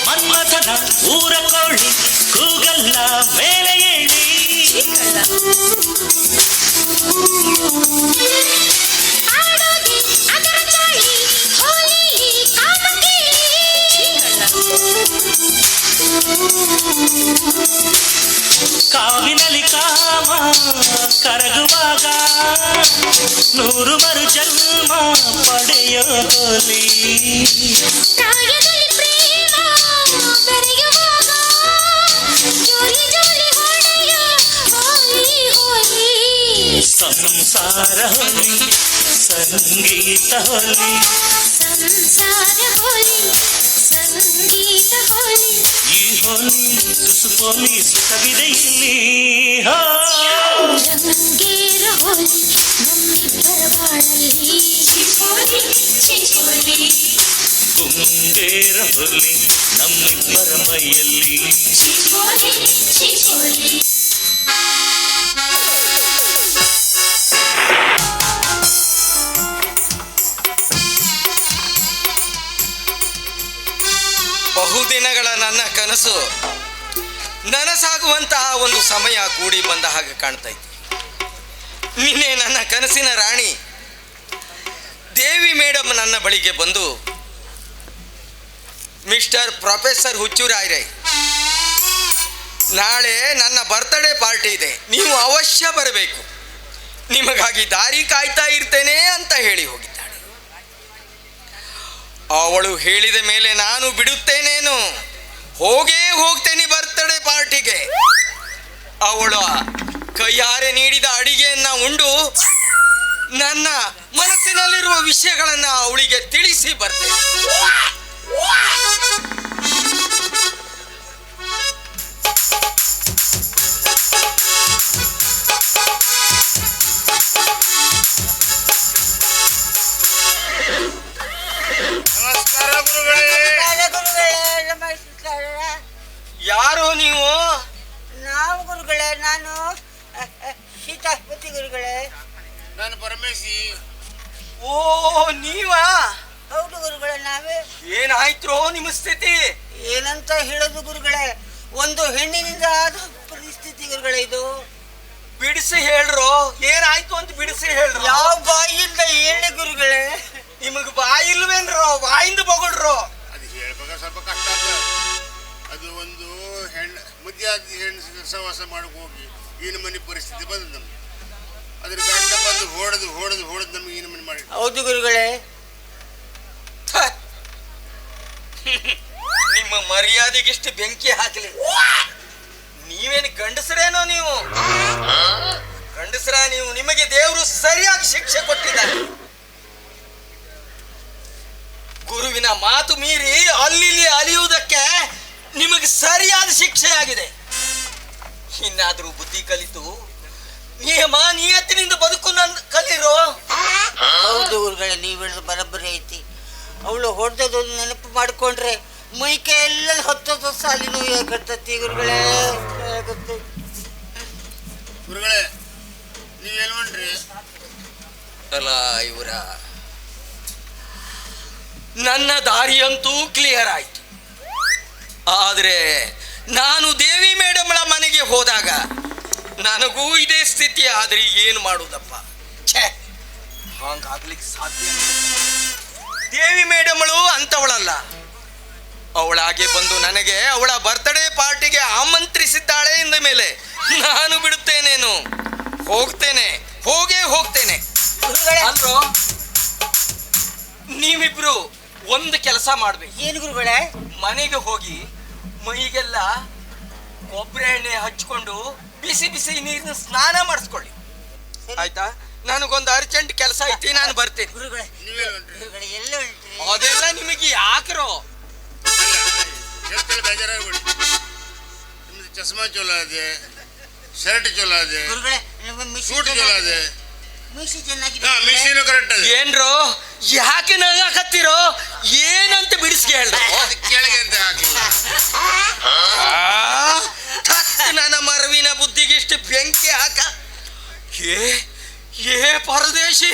[SPEAKER 6] ಮನ್ಮಥನ ಊರ ಕೋಳಿ ಕೂಗಲ್ಲ ಮೇಲೆ ಏಳಿ
[SPEAKER 7] ಆಡೋದೆ ಅದರ ಚಾಳಿ ಹೋಲಿ
[SPEAKER 6] ಕಾವಿನಲ್ಲಿ ಕಾಮ ಕರಗುವಾಗ 100 ಮರು ಜನ್ಮ ಪಡೆಯೋ ಹೋಲಿ
[SPEAKER 7] ಪ್ರಾಯದಲ್ಲಿ ಪ್ರೇಮ ಬೆರೆಯುವಾಗ ಜೋಲಿ ಜೋಲಿ ಹೊಡೆಯೋ ಹೋಲಿ ಹೋಲಿ
[SPEAKER 6] ಸಂಸಾರ ಹೋಲಿ ಸಂಗೀತ ಹೋಲಿ
[SPEAKER 7] ಸಂಸಾರ ಹೋಲಿ ಸಂಗೀತ ಹೋಲಿ
[SPEAKER 6] ಈ ಹೋಲಿ ತುಸು ಹೋಲಿ ಸುಖವಿದೆ ಇಲ್ಲಿ.
[SPEAKER 7] ರಂಗೇರ ಹೋಲಿ ನಮ್ಮಿಬ್ಬರ ಬಾಳಲ್ಲಿ
[SPEAKER 6] ಗುಂಗೇರ ಹೋಲಿ ನಮ್ಮಿಬ್ಬರ ಮೈಯಲ್ಲಿ
[SPEAKER 1] ಕನಸು ನನಸಾಗುವಂತಹ ಒಂದು ಸಮಯ ಕೂಡಿ ಬಂದ ಹಾಗೆ ಕಾಣ್ತೈತಿ. ನಿನ್ನೆ ನನ್ನ ಕನಸಿನ ರಾಣಿ ದೇವಿ ಮೇಡಮ್ ನನ್ನ ಬಳಿಗೆ ಬಂದು, ಮಿಸ್ಟರ್ ಪ್ರೊಫೆಸರ್ ಹುಚ್ಚುರಾಯ್ರೆ, ನಾಳೆ ನನ್ನ ಬರ್ತ್ಡೇ ಪಾರ್ಟಿ ಇದೆ, ನೀವು ಅವಶ್ಯ ಬರಬೇಕು, ನಿಮಗಾಗಿ ದಾರಿ ಕಾಯ್ತಾ ಇರ್ತೇನೆ ಅಂತ ಹೇಳಿ ಹೋಗಿದ್ದಾಳೆ. ಅವಳು ಹೇಳಿದ ಮೇಲೆ ನಾನು ಬಿಡುತ್ತೇನೇನು, ಹೋಗ್ತೇನೆ ಬರ್ತ್ಡೇ ಪಾರ್ಟಿಗೆ. ಅವಳ ಕೈಯಾರೆ ನೀಡಿದ ಅಡಿಗೆಯನ್ನ ಉಂಡು ನನ್ನ ಮನಸ್ಸಿನಲ್ಲಿರುವ ವಿಷಯಗಳನ್ನ ಅವಳಿಗೆ ತಿಳಿಸಿ ಬರ್ತೇನೆ.
[SPEAKER 3] ನಮಸ್ಕಾರ ಗುರುಗಳೇ.
[SPEAKER 1] ಯಾರು ನೀವು?
[SPEAKER 2] ನಾವು ಗುರುಗಳೇ, ನಾನು ಸೀತಾಸ್ಪತಿ ಗುರುಗಳೇ.
[SPEAKER 3] ನಾನು ಪರಮೇಶಿ.
[SPEAKER 1] ಓ ನೀವಾ?
[SPEAKER 2] ಹೌದು ಗುರುಗಳೇ, ನಾವೇ.
[SPEAKER 1] ಏನಾಯ್ತು ನಿಮ್ಮ ಸ್ಥಿತಿ?
[SPEAKER 2] ಏನಂತ ಹೇಳೋದು ಗುರುಗಳೇ, ಒಂದು ಹೆಣ್ಣಿನಿಂದ ಆದ ಪರಿಸ್ಥಿತಿ ಗುರುಗಳೇ ಇದು.
[SPEAKER 1] ಬಿಡಿಸಿ ಹೇಳ್ರು, ಏನಾಯ್ತು ಅಂತ ಬಿಡಿಸಿ ಹೇಳ್ರು.
[SPEAKER 2] ಯಾವ ಬಾಯಿಯಿಂದ ಹೇಳಿ ಗುರುಗಳೇ?
[SPEAKER 1] ನಿಮಗ್ ಬಾಯಿ ಇಲ್ವೇನ್ರೋ? ಬಾಯಿಂದ ಬಗಳ್ರು.
[SPEAKER 3] ಅದು ಹೇಳ್ಬೇಕಾದ್ರೆ ಸ್ವಲ್ಪ ಕಷ್ಟ ಆಗ್ತದೆ. ಅದು ಒಂದು ಮುದ್ದೆ ಹೆಣ್ಣು ಸಹವಾಸ ಮಾಡಕ್ ಹೋಗಿ ಈ ನಮೂನಿ ಪರಿಸ್ಥಿತಿ ಬಂದದ್ದು ನಮ್ಗೆ. ಅದ್ರ ಗಂಡ ಬಂದು ಹೊಡೆದು ನಮ್ಗೆ ಈ ನಮೂನಿ ಮಾಡಿ.
[SPEAKER 2] ಹೌದು ಗುರುಗಳೇ.
[SPEAKER 1] ನಿಮ್ಮ ಮರ್ಯಾದೆಗಿಷ್ಟು ಬೆಂಕಿ ಹಾಕಲಿ. ನೀವೇನು ಗಂಡಸರೇನೋ? ನೀವು ಗಂಡಸರ? ನೀವು ನಿಮಗೆ ದೇವರು ಸರಿಯಾಗಿ ಶಿಕ್ಷೆ ಕೊಟ್ಟಿದ್ದಾರೆ. ಗುರುವಿನ ಮಾತು ಮೀರಿ ಅಲ್ಲಿ ಅಲಿಯುವುದಕ್ಕೆ ನಿಮಗೆ ಸರಿಯಾದ ಶಿಕ್ಷೆ ಆಗಿದೆ. ಇನ್ನಾದ್ರೂ ಬುದ್ಧಿ ಕಲಿತು ನಿಯಮ ನಿಯತ್ತಿನಿಂದ ಬದುಕು ಕಲಿರೋ.
[SPEAKER 2] ಹೌದು ಗುರುಗಳೇ, ನೀವು ಹೇಳೋದು ಬರೋಬ್ಬರಿ ಐತಿ. ಅವಳು ಹೊಡೆದದೊಂದು ನೆನಪು ಮಾಡಿಕೊಂಡ್ರೆ ಮೈಕೆ ಎಲ್ಲ ಹತ್ತದ ಸಾಲಿನೂ ಹೇಗತ್ತತಿ ಗುರುಗಳೇ.
[SPEAKER 3] ಗುರುಗಳೇ, ನೀವೇನು ಮಾಡ್ರಿ?
[SPEAKER 1] ಅಲ್ಲ ಇವರ ನನ್ನ ದಾರಿಯಂತೂ ಕ್ಲಿಯರ್ ಆಯ್ತು. ಆದ್ರೆ ನಾನು ದೇವಿ ಮೇಡಮ್ಳ ಮನೆಗೆ ಹೋದಾಗ ನನಗೂ ಇದೇ ಸ್ಥಿತಿ ಆದ್ರೆ ಏನು ಮಾಡುವುದಪ್ಪ? ಛೇ, ಹಾಗಾಗ್ಲಿಕ್ಕೆ ಸಾಧ್ಯ ಇಲ್ಲ. ದೇವಿ ಮೇಡಮ್ಳು ಅಂತವಳಲ್ಲ. ಅವಳಾಗೆ ಬಂದು ನನಗೆ ಅವಳ ಬರ್ತ್ಡೇ ಪಾರ್ಟಿಗೆ ಆಮಂತ್ರಿಸಿದ್ದಾಳೆ ಎಂದ ಮೇಲೆ ನಾನು ಬಿಡುತ್ತೇನೇನು? ಹೋಗ್ತೇನೆ ಅಂದ್ರು. ನೀವಿಬ್ರು ಒಂದು ಕೆಲಸ ಮಾಡ್ಬೇಕು.
[SPEAKER 2] ಏನು ಗುರುಗಳೇ?
[SPEAKER 1] ಮನೆಗೆ ಹೋಗಿ ಮೈಗೆಲ್ಲ ಕೊಬ್ಬರಿ ಎಣ್ಣೆ ಹಚ್ಕೊಂಡು ಬಿಸಿ ನೀರಿನ ಸ್ನಾನ ಮಾಡಿಸ್ಕೊಳ್ಳಿ, ಆಯ್ತಾ? ನನಗೊಂದು ಅರ್ಜೆಂಟ್ ಕೆಲಸ ಐತಿ, ನಾನು ಬರ್ತೇನೆ.
[SPEAKER 2] ಗುರುಗಳೇ,
[SPEAKER 3] ನೀವೇನು ಮಾಡ್ರಿ?
[SPEAKER 2] ಗುರುಗಳೇ ಎಲ್ಲ ಹೊಂಟ್ರಿ?
[SPEAKER 1] ಅದೆಲ್ಲ ನಿಮಗೆ ಯಾಕ್ರೋ?
[SPEAKER 3] ಹೇಳ್ತೇನೆ, ಬೇಜಾರಾಗ್ಬಿಡಿ. ನಿಮ್ದು ಚಸ್ಮಾ ಚಲೋ ಅದೆ, ಶರ್ಟ್ ಚಲೋ ಅದೆ,
[SPEAKER 2] ಗುರುಗಳೇ, ನಿಮ್ಮ
[SPEAKER 3] ಸೂಟ್ ಚಲೋ ಅದೆ,
[SPEAKER 2] ಮೀಸಿ ಚೆನ್ನಾಗಿದೆ.
[SPEAKER 3] ಮಿಷಿನು ಕರೆಕ್ಟ್ ಅದೆ.
[SPEAKER 1] ಏನ್ರೋ ಯಾಕೆ ನಗಾಕತ್ತೀರೋ? ಏನಂತ ಬಿಡಿಸ್ಕೆ ಹೇಳ್ರು.
[SPEAKER 3] ಕೆಳಗೆ ಅಂತ ಹಾಕಿಲ್ಲ.
[SPEAKER 1] ನನ್ನ ಮರವಿನ ಬುದ್ಧಿಗಿಷ್ಟು ಬೆಂಕಿ ಹಾಕ. ಏ ಪರದೇಶಿ,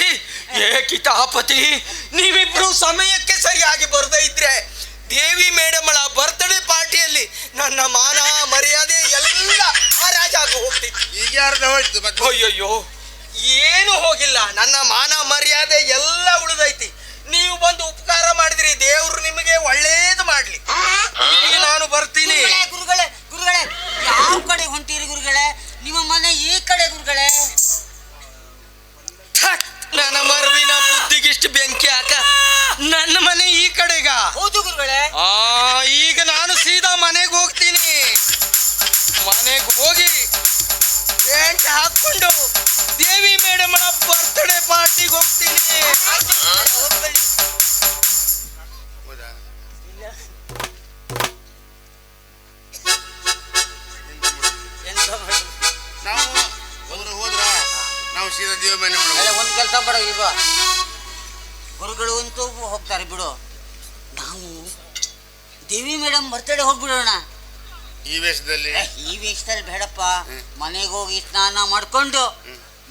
[SPEAKER 1] ಏ ಕಿತಾಪತಿ, ನೀವಿಬ್ರು ಸಮಯಕ್ಕೆ ಸರಿಯಾಗಿ ಬರದೇ ಇದ್ರೆ ದೇವಿ ಮೇಡಮ್ಳ ಬರ್ತ್ಡೇ ಪಾರ್ಟಿಯಲ್ಲಿ ನನ್ನ ಮಾನ ಮರ್ಯಾದೆ ಎಲ್ಲ ಹರಾಜಾಗಿ ಹೋಗ್ತಿತ್ತು.
[SPEAKER 3] ಈಗ ಯಾರ್ದ ಹೋಯ್ತು ಮತ್ತೆ?
[SPEAKER 1] ಅಯ್ಯಯ್ಯೋ, ಏನು ಹೋಗಿಲ್ಲ, ನನ್ನ ಮಾನ ಮರ್ಯಾದೆ ಎಲ್ಲ ಉಳಿದೈತಿ. ನೀವು ಬಂದು ಉಪಕಾರ ಮಾಡಿದ್ರಿ, ದೇವ್ರು ನಿಮಗೆ ಒಳ್ಳೇದು ಮಾಡ್ಲಿ. ಈಗ ನಾನು ಬರ್ತೀನಿ.
[SPEAKER 2] ಗುರುಗಳೇ, ಯಾವ ಕಡೆ ಹೊಂಟಿರಿ ಗುರುಗಳೇ? ನಿಮ್ಮ ಮನೆ ಈ ಕಡೆ ಗುರುಗಳೇ.
[SPEAKER 1] ನನ್ನ ಮರವಿನ ಬುದ್ಧಿಗಿಷ್ಟು ಬೆಂಕಿ ಹಾಕ. ನನ್ನ ಮನೆ ಈ ಕಡೆಗ?
[SPEAKER 2] ಹೌದು ಗುರುಗಳೇ.
[SPEAKER 1] ಈಗ ನಾನು ಸೀದಾ ಮನೆಗೆ ಹೋಗ್ತೀನಿ. ಮನೆಗೆ ಹೋಗಿ ಪ್ಯಾಂಟ್ ಹಾಕೊಂಡು ದೇವಿ ಮೇಡಮ್ ಬರ್ತ್ಡೇ ಪಾರ್ಟಿಗೆ ಹೋಗ್ತೀನಿ.
[SPEAKER 3] ಹೌದಾ? ನಾವು ಅವರು ಹೋದ್ರ ನಾವು ಸೀದಾ ದೇವ ಮನೆ
[SPEAKER 2] ಒಂದು ಕೆಲಸ ಮಾಡೋ ಇಲ್ವಾ? ಗುರುಗಳು ಅಂತೂ ಹೋಗ್ತಾರೆ ಬಿಡು, ನಾವು ದೇವಿ ಮೇಡಮ್ ಬರ್ತಡೇ ಹೋಗ್ಬಿಡೋಣ.
[SPEAKER 3] ಈ ವೇಷದಲ್ಲಿ.
[SPEAKER 2] ಈ ವೇಷದಲ್ಲಿ ಬೇಡಪ್ಪ. ಮನೆಗೆ ಹೋಗಿ ಸ್ನಾನ ಮಾಡ್ಕೊಂಡು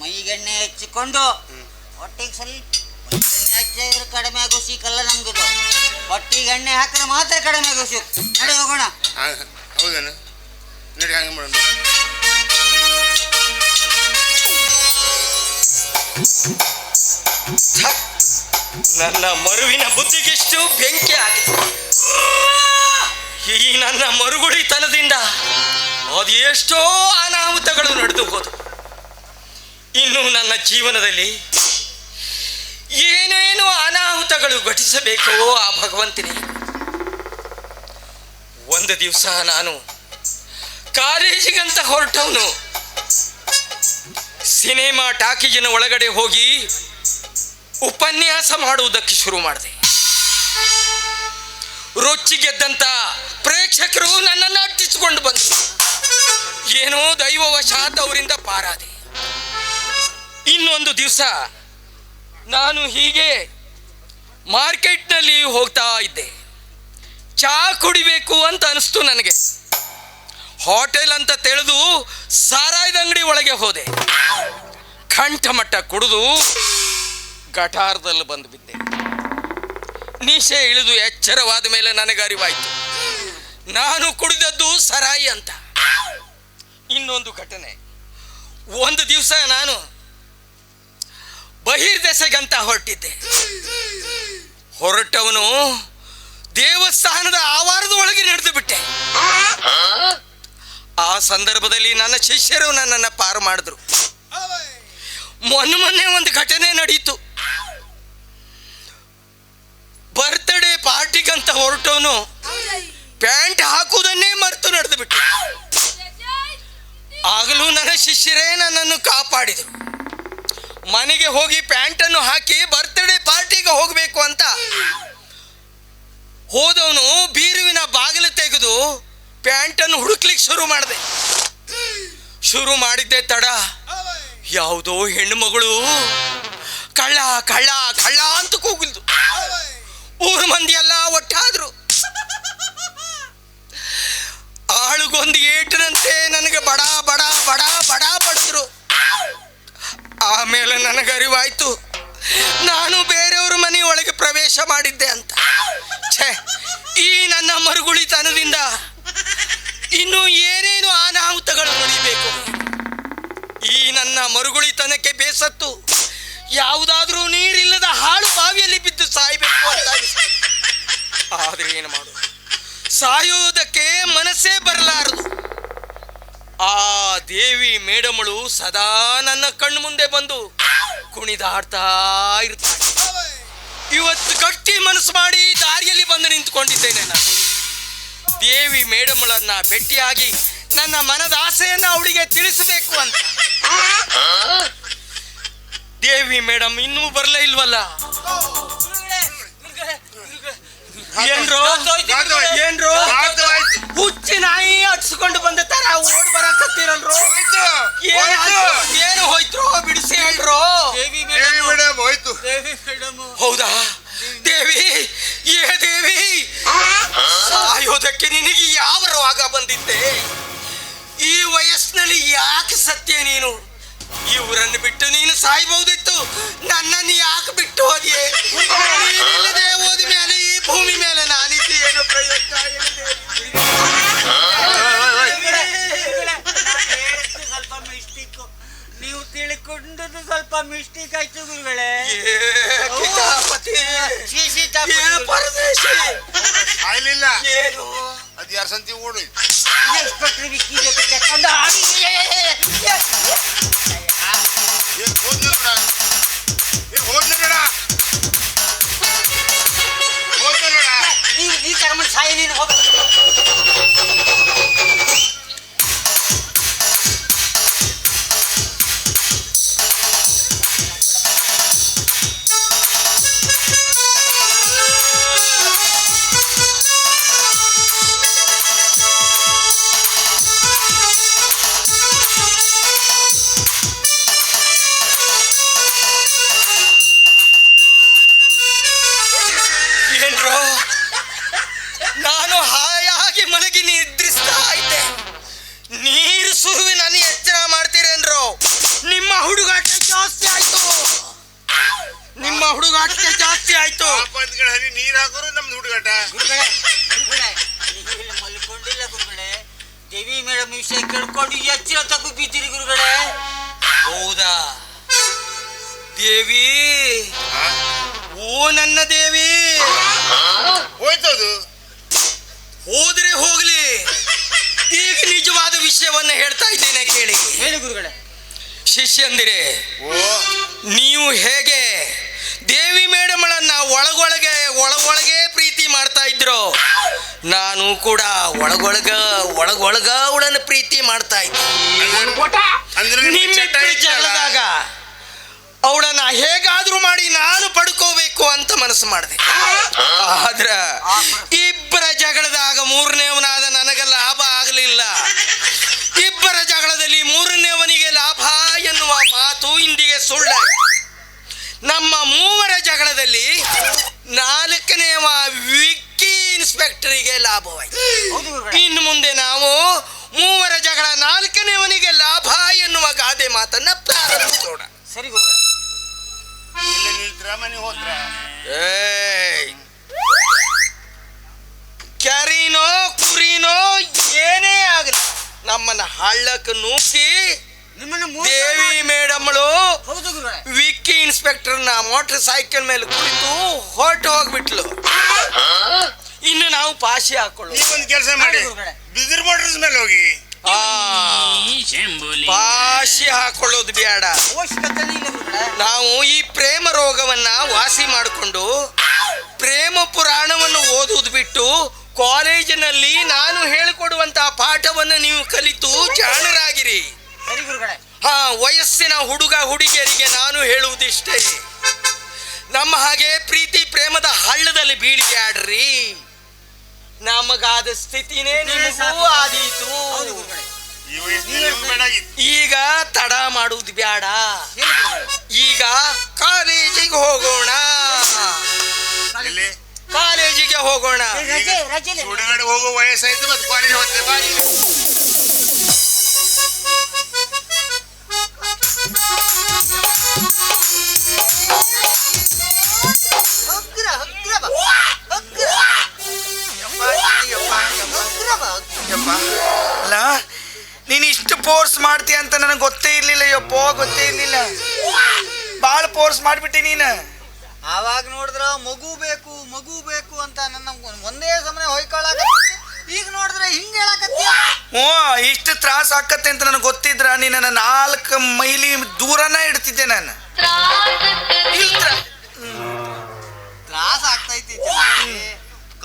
[SPEAKER 2] ಮೈಗೆಣ್ಣೆ ಹಚ್ಚಿಕೊಂಡು ಹೊಟ್ಟೆಗೆ ಸ್ವಲ್ಪ ಎಣ್ಣೆ ಹಚ್ಚಿದ್ರೆ ಕಡಿಮೆ ಆಗೋ ಸಿಕ್ಕಲ್ಲ ನಮ್ಗಿದು. ಹೊಟ್ಟಿಗೆ ಎಣ್ಣೆ ಹಾಕಿದ್ರೆ ಮಾತ್ರ ಕಡಿಮೆ ಆಗೋ ಸಿಕ್. ನಡೆ ಹೋಗೋಣ.
[SPEAKER 3] ಹೌದೇನ? ನಡಿ ಹಂಗೆ ಮಾಡೋಣ.
[SPEAKER 1] ನನ್ನ ಮರುವಿನ ಬುದ್ಧಿಗೆಷ್ಟು ಬೆಂಕಿ ಆಗಿದೆ. ಈ ನನ್ನ ಮರುಗುಳಿತನದಿಂದ ಅದೆಷ್ಟೋ ಅನಾಹುತಗಳು ನಡೆದು ಹೋದು. ಇನ್ನು ನನ್ನ ಜೀವನದಲ್ಲಿ ಏನೇನು ಅನಾಹುತಗಳು ಘಟಿಸಬೇಕೋ ಆ ಭಗವಂತನೇ. ಒಂದು ದಿವಸ ನಾನು ಕಾಲೇಜಿಗಂತ ಹೊರಟವನು ಸಿನಿಮಾ ಟಾಕೀಜಿನ ಒಳಗಡೆ ಹೋಗಿ ಉಪನ್ಯಾಸ ಮಾಡುವುದಕ್ಕೆ ಶುರು ಮಾಡಿದೆ. ರೊಚ್ಚಿಗೆದ್ದಂತ ಪ್ರೇಕ್ಷಕರು ನನ್ನನ್ನು ಅಟ್ಟಿಸಿಕೊಂಡು ಬಂದರು. ಏನೋ ದೈವವಶಾತ್ ಅವರಿಂದ ಪಾರಾದೆ. ಇನ್ನೊಂದು ದಿವಸ ನಾನು ಹೀಗೆ ಮಾರ್ಕೆಟ್ನಲ್ಲಿ ಹೋಗ್ತಾ ಇದ್ದೆ. ಚಾ ಕುಡಿಬೇಕು ಅಂತ ಅನಿಸ್ತು ನನಗೆ. ಹೋಟೆಲ್ ಅಂತ ತಿಳಿದು ಸಾರಾಯದ ಅಂಗಡಿ ಒಳಗೆ ಹೋದೆ. ಕಂಠಮಟ್ಟ ಕುಡಿದು ಗಟಾರದಲ್ಲಿ ಬಂದು ಬಿದ್ದೆ. ನಿಶೆ ಇಳಿದು ಎಚ್ಚರವಾದ ಮೇಲೆ ನನಗೆ ಅರಿವಾಯಿತು ನಾನು ಕುಡಿದದ್ದು ಸರಾಯಿ ಅಂತ. ಇನ್ನೊಂದು ಘಟನೆ, ಒಂದು ದಿವಸ ನಾನು ಬಹಿರ್ದೆಸೆಗಂತ ಹೊರಟಿದ್ದೆ. ಹೊರಟವನು ದೇವಸ್ಥಾನದ ಆವಾರದ ಒಳಗೆ ನಡೆದು ಬಿಟ್ಟೆ. ಆ ಸಂದರ್ಭದಲ್ಲಿ ನನ್ನ ಶಿಷ್ಯರು ನನ್ನನ್ನು ಪಾರು ಮಾಡಿದ್ರು. ಮೊನ್ನೆ ಒಂದು ಘಟನೆ ನಡೀತು. ಬರ್ತ್ಡೇ ಪಾರ್ಟಿಗಂತ ಹೊರಟವನು ಪ್ಯಾಂಟ್ ಹಾಕುವುದನ್ನೇ ಮರೆತು ನಡೆದು ಬಿಟ್ಟು. ಆಗಲೂ ನನ್ನ ಶಿಷ್ಯರೇ ನನ್ನನ್ನು ಕಾಪಾಡಿದರು. ಮನೆಗೆ ಹೋಗಿ ಪ್ಯಾಂಟನ್ನು ಹಾಕಿ ಬರ್ತ್ಡೇ ಪಾರ್ಟಿಗೆ ಹೋಗಬೇಕು ಅಂತ ಹೋದವನು ಬೀರುವಿನ ಬಾಗಿಲು ತೆಗೆದು ಪ್ಯಾಂಟನ್ನು ಹುಡುಕ್ಲಿಕ್ಕೆ ಶುರು ಮಾಡಿದ್ದೆ ತಡ ಯಾವುದೋ ಹೆಣ್ಣು ಮಗಳು ಕಳ್ಳ ಕಳ್ಳ ಕಳ್ಳ ಅಂತ ಕೂಗಿಲ್ದು. ಊರು ಮಂದಿ ಎಲ್ಲ ಒಟ್ಟಾದ್ರು. ಆಳುಗೊಂದು ಏಟಿನಂತೆ ನನಗೆ ಬಡ ಬಡ ಬಡ ಬಡ ಬಡಿದ್ರು. ಆಮೇಲೆ ನನಗೆ ಅರಿವಾಯ್ತು ನಾನು ಬೇರೆಯವ್ರ ಮನೆ ಒಳಗೆ ಪ್ರವೇಶ ಮಾಡಿದ್ದೆ ಅಂತ. ಛೇ, ಈ ನನ್ನ ಮರುಗುಳಿತನದಿಂದ ಇನ್ನು ಏನೇನು ಅನಾಹುತಗಳು ನಡೀಬೇಕು. ಈ ನನ್ನ ಮರುಗುಳಿತನಕ್ಕೆ ಬೇಸತ್ತು ಯಾವುದಾದ್ರೂ ನೀರಿಲ್ಲದ ಹಾಳು ಬಾವಿಯಲ್ಲಿ ಬಿದ್ದು ಸಾಯಬೇಕು ಅಂತ. ಆದ್ರೆ ಏನು ಮಾಡು, ಸಾಯುವುದಕ್ಕೆ ಮನಸ್ಸೇ ಬರಲಾರದು. ಆ ದೇವಿ ಮೇಡಮಳು ಸದಾ ನನ್ನ ಕಣ್ಣು ಮುಂದೆ ಬಂದು ಕುಣಿದಾಡ್ತಾ ಇರ್ತಾಳೆ. ಇವತ್ತು ಗಟ್ಟಿ ಮನಸ್ಸು ಮಾಡಿ ದಾರಿಯಲ್ಲಿ ಬಂದು ನಿಂತ್ಕೊಂಡಿದ್ದೇನೆ ನಾನು. ದೇವಿ ಮೇಡಮಳನ್ನ ಭೇಟಿಯಾಗಿ ನನ್ನ ಮನದ ಆಸೆಯನ್ನು ಅವಳಿಗೆ ತಿಳಿಸಬೇಕು ಅಂತ. ದೇವಿ ಮೇಡಮ್ ಇನ್ನೂ ಬರಲೇ ಇಲ್ವಲ್ಲ. ಏನ್ರೋ ಹುಚ್ಚಿ ನಾಯಿ ಅಟ್ಸ್ಕೊಂಡು ಬಂದ ತರ ಓಡ್ ಬರಕತ್ತೀರಲ್ರೋ. ಏನು ಹೋಯ್ತ್ರೋ ಬಿಡಿಸಿ ಹೇಳ್ರೋ. ಹೌದಾ ದೇವಿ? ಏ ದೇವಿ, ಸಾಯೋದಕ್ಕೆ ನಿನಗೆ ಯಾವ ರೋಗ ಬಂದಿದ್ದೆ? ಈ ವಯಸ್ಸಿನಲ್ಲಿ ಯಾಕೆ ಸತ್ಯ ನೀನು? ಇವರನ್ನು ಬಿಟ್ಟು ನೀನು ಸಾಯ್ಬಹುದಿತ್ತು, ನನ್ನನ್ನು ಯಾಕೆ ಬಿಟ್ಟು ಹೋದಿಯೇ? ನೀನಿಲ್ಲದೆ ಹೋದ ಮೇಲೆ ಈ ಭೂಮಿ ಮೇಲೆ ನಾನಿದ್ದು ಏನು ಪ್ರಯೋಜನ?
[SPEAKER 2] ಸ್ವಲ್ಪ ಮಿಸ್ಟೇಕ್, ನೀವು ತಿಳ್ಕೊಂಡದ್ದು ಸ್ವಲ್ಪ ಮಿಸ್ಟೇಕ್ ಆಯ್ತು ಗುರುಗಳೇ.
[SPEAKER 3] ಆಗ್ಲಿಲ್ಲ
[SPEAKER 1] ಏನು
[SPEAKER 3] ಅದು ಯಾರ ಸಂತಿ ಓಡೋಯ್ತು.
[SPEAKER 2] ಈ ಕರ್ಮ ಸಾಯ ನೀನು ಹೋಗ. ಕೆಡ್ಕೊಂಡು ಎಚ್ಚಿನ ತಪ್ಪು ಬಿದ್ದೀರಿ ಗುರುಗಳೇ.
[SPEAKER 1] ಹೌದಾ ದೇವಿ? ಓ ನನ್ನ ದೇವಿ,
[SPEAKER 3] ಹೋಯ್ತದು.
[SPEAKER 1] ಹೋದ್ರೆ ಹೋಗ್ಲಿ, ಈಗ ನಿಜವಾದ ವಿಷಯವನ್ನ ಹೇಳ್ತಾ ಇದ್ದೇನೆ ಕೇಳಿ.
[SPEAKER 2] ಹೇಳಿ ಗುರುಗಳೇ.
[SPEAKER 1] ಶಿಷ್ಯಂದಿರೇ,
[SPEAKER 3] ಓ
[SPEAKER 1] ನೀವು ಹೇಗೆ ದೇವಿ ಮೇಡಮಳನ್ನ ಒಳಗೊಳಗೆ ಪ್ರೀತಿ ಮಾಡ್ತಾ ಇದ್ರು, ನಾನು ಕೂಡ ಒಳಗೊಳಗ ಅವಳನ್ನ ಪ್ರೀತಿ ಮಾಡ್ತಾ ಇದ್ದೆ.
[SPEAKER 3] ಅಂದ್ರೆ ನಿಮ್ಗೆ
[SPEAKER 1] ನಿಮ್ಮಿಬ್ಬರ
[SPEAKER 3] ಚಟ ಇತ್ತಲ್ಲ?
[SPEAKER 1] ಜಗಳದಾಗ ಅವಳನ್ನ ಹೇಗಾದ್ರೂ ಮಾಡಿ ನಾನು ಪಡ್ಕೋಬೇಕು ಅಂತ ಮನಸ್ಸು ಮಾಡಿದೆ. ಆದ್ರ ಇಬ್ಬರ ಜಗಳದಾಗ ಮೂರನೇವನಾದ ನನಗೆ ಲಾಭ ಆಗಲಿಲ್ಲ. ಇಬ್ಬರ ಜಗಳದಲ್ಲಿ ಮೂರನೇವನಿಗೆ ಲಾಭ ಎನ್ನುವ ಮಾತು ಇಂದಿಗೆ ಸುಳ್ಳಾಯಿತು. ನಮ್ಮ ಮೂವರ ಜಗಳದಲ್ಲಿ ನಾಲ್ಕನೇವ ವಿಕ್ಕಿ ಇನ್ಸ್ಪೆಕ್ಟರಿಗೆ ಲಾಭವಾಯಿತು.
[SPEAKER 2] ಹೌದು ಗುರುಗಳೇ.
[SPEAKER 1] ಇನ್ನು ಮುಂದೆ ನಾವು ಮೂವರ ಜಗಳ ನಾಲ್ಕನೇವನಿಗೆ ಲಾಭ ಎನ್ನುವ ಗಾದೆ ಮಾತನ್ನ ಪ್ರಾರಂಭಿಸೋಣ.
[SPEAKER 2] ಸರಿ ಗುರುಗಳೇ.
[SPEAKER 3] ಇಲ್ಲ ನಿಲ್ತ್ರ ಮನೆ ಹೋದ್ರ?
[SPEAKER 1] ಏಯ್, ಕ್ಯಾರಿನೋ ಕುರಿನೋ ಏನೇ ಆಗಲಿ ನಮ್ಮನ್ನ ಹಳ್ಳಕ್ಕೆ ನೂಕಿ
[SPEAKER 2] ನಿಮ್ಮನ್ನ
[SPEAKER 1] ದೇವಿ ಮೇಡಮ್ಳು
[SPEAKER 2] ಹೌದು ಗುರುಗಳೇ.
[SPEAKER 1] ವಿಕ್ಕಿ ಇನ್ಸ್ಪೆಕ್ಟರ್ನ ಮೋಟರ್ ಸೈಕಲ್ ಮೇಲೆ ಕುಳಿತು ಹೊರಟು ಹೋಗ್ಬಿಟ್ಲು. ಇನ್ನು ನಾವು ಪಾಶಿ ಹಾಕೊಳ್ಳು.
[SPEAKER 3] ನೀವೊಂದು ಕೆಲಸ ಮಾಡಿ,
[SPEAKER 2] ಗುರುಗಳೇ.
[SPEAKER 3] ಬಿದಿರ್ ಮೋಟರ್ಸ್ ಮೇಲೆ ಹೋಗಿ.
[SPEAKER 1] ಪಾಶಿ ಹಾಕೊಳ್ಳೋದು ಬೇಡ.
[SPEAKER 2] ಅವಶ್ಯಕತೆ ಇಲ್ಲ ಗುರುಗಳೇ.
[SPEAKER 1] ನಾವು ಈ ಪ್ರೇಮ ರೋಗವನ್ನ ವಾಸಿ ಮಾಡಿಕೊಂಡು ಪ್ರೇಮ ಪುರಾಣವನ್ನು ಓದುವುದು ಬಿಟ್ಟು ಕಾಲೇಜಿನಲ್ಲಿ ನಾನು ಹೇಳಿಕೊಡುವಂತಹ ಪಾಠವನ್ನು ನೀವು ಕಲಿತು ಜಾಣರಾಗಿರಿ.
[SPEAKER 2] ಸರಿ ಗುರುಗಳೇ.
[SPEAKER 1] ವಯಸ್ಸಿನ ಹುಡುಗ ಹುಡುಗಿಯರಿಗೆ ನಾನು ಹೇಳುವುದಿಷ್ಟೇ, ನಮ್ಮ ಹಾಗೆ ಪ್ರೀತಿ ಪ್ರೇಮದ ಹಳ್ಳದಲ್ಲಿ ಬೀಳಿಬ್ಯಾಡ್ರಿ. ನಮಗಾದ ಸ್ಥಿತಿನೇ ನಿಮಗೂ ಆದೀತು.
[SPEAKER 2] ಹೌದು ಗುರುಗಳೇ.
[SPEAKER 3] ಈ ವಯಸ್ಸಿನಲ್ಲಿ ನಿಮ್ಗೆ ಬೇಡಾಗಿತ್ತು.
[SPEAKER 1] ಈಗ ತಡ ಮಾಡುವುದು ಬ್ಯಾಡ.
[SPEAKER 2] ಹೇಳಿ ಗುರುಗಳೇ.
[SPEAKER 1] ಈಗ ಕಾಲೇಜಿಗೆ ಹೋಗೋಣ.
[SPEAKER 3] ಎಲ್ಲಿ?
[SPEAKER 1] ಕಾಲೇಜಿಗೆ ಹೋಗೋಣ.
[SPEAKER 2] ರಜೆ
[SPEAKER 3] ಹುಡುಗಡೆ ಹೋಗೋ ವಯಸ್ಸಾಯ್ತು, ಮತ್ತೆ ಕಾಲೇಜ್ ಹೋಗ್ತೇವೆ ಬಾರಿ.
[SPEAKER 4] ಅಲ್ಲ, ನೀನು ಇಷ್ಟು ಫೋರ್ಸ್ ಮಾಡ್ತೀಯ ಅಂತ ನನಗೆ ಗೊತ್ತೇ ಇರ್ಲಿಲ್ಲ. ಯಪ್ಪೋ, ಗೊತ್ತೇ ಇರ್ಲಿಲ್ಲ. ಭಾಳ ಫೋರ್ಸ್ ಮಾಡ್ಬಿಟ್ಟಿ ನೀನು.
[SPEAKER 5] ಆವಾಗ ನೋಡಿದ್ರ ಮಗು ಬೇಕು ಅಂತ ನನ್ನ ಒಂದೇ ಸಮನೆ ಹೊಯ್ಕೊಳ್ಳಾಕತ್ತಿ. ಈಗ ನೋಡಿದ್ರೆ ಹಿಂಗೆ ಹೇಳಕತ್ತಿ.
[SPEAKER 4] ಹ್ಞೂ, ಇಷ್ಟು ತ್ರಾಸ ಆಕತ್ತೆ ಅಂತ ನನಗೆ ಗೊತ್ತಿದ್ರ ನೀನು 4 ಮೈಲಿ ದೂರನ ಇಡ್ತಿದ್ದೆ ನಾನು.
[SPEAKER 5] ತ್ರಾಸ ಆಗ್ತೈತಿ.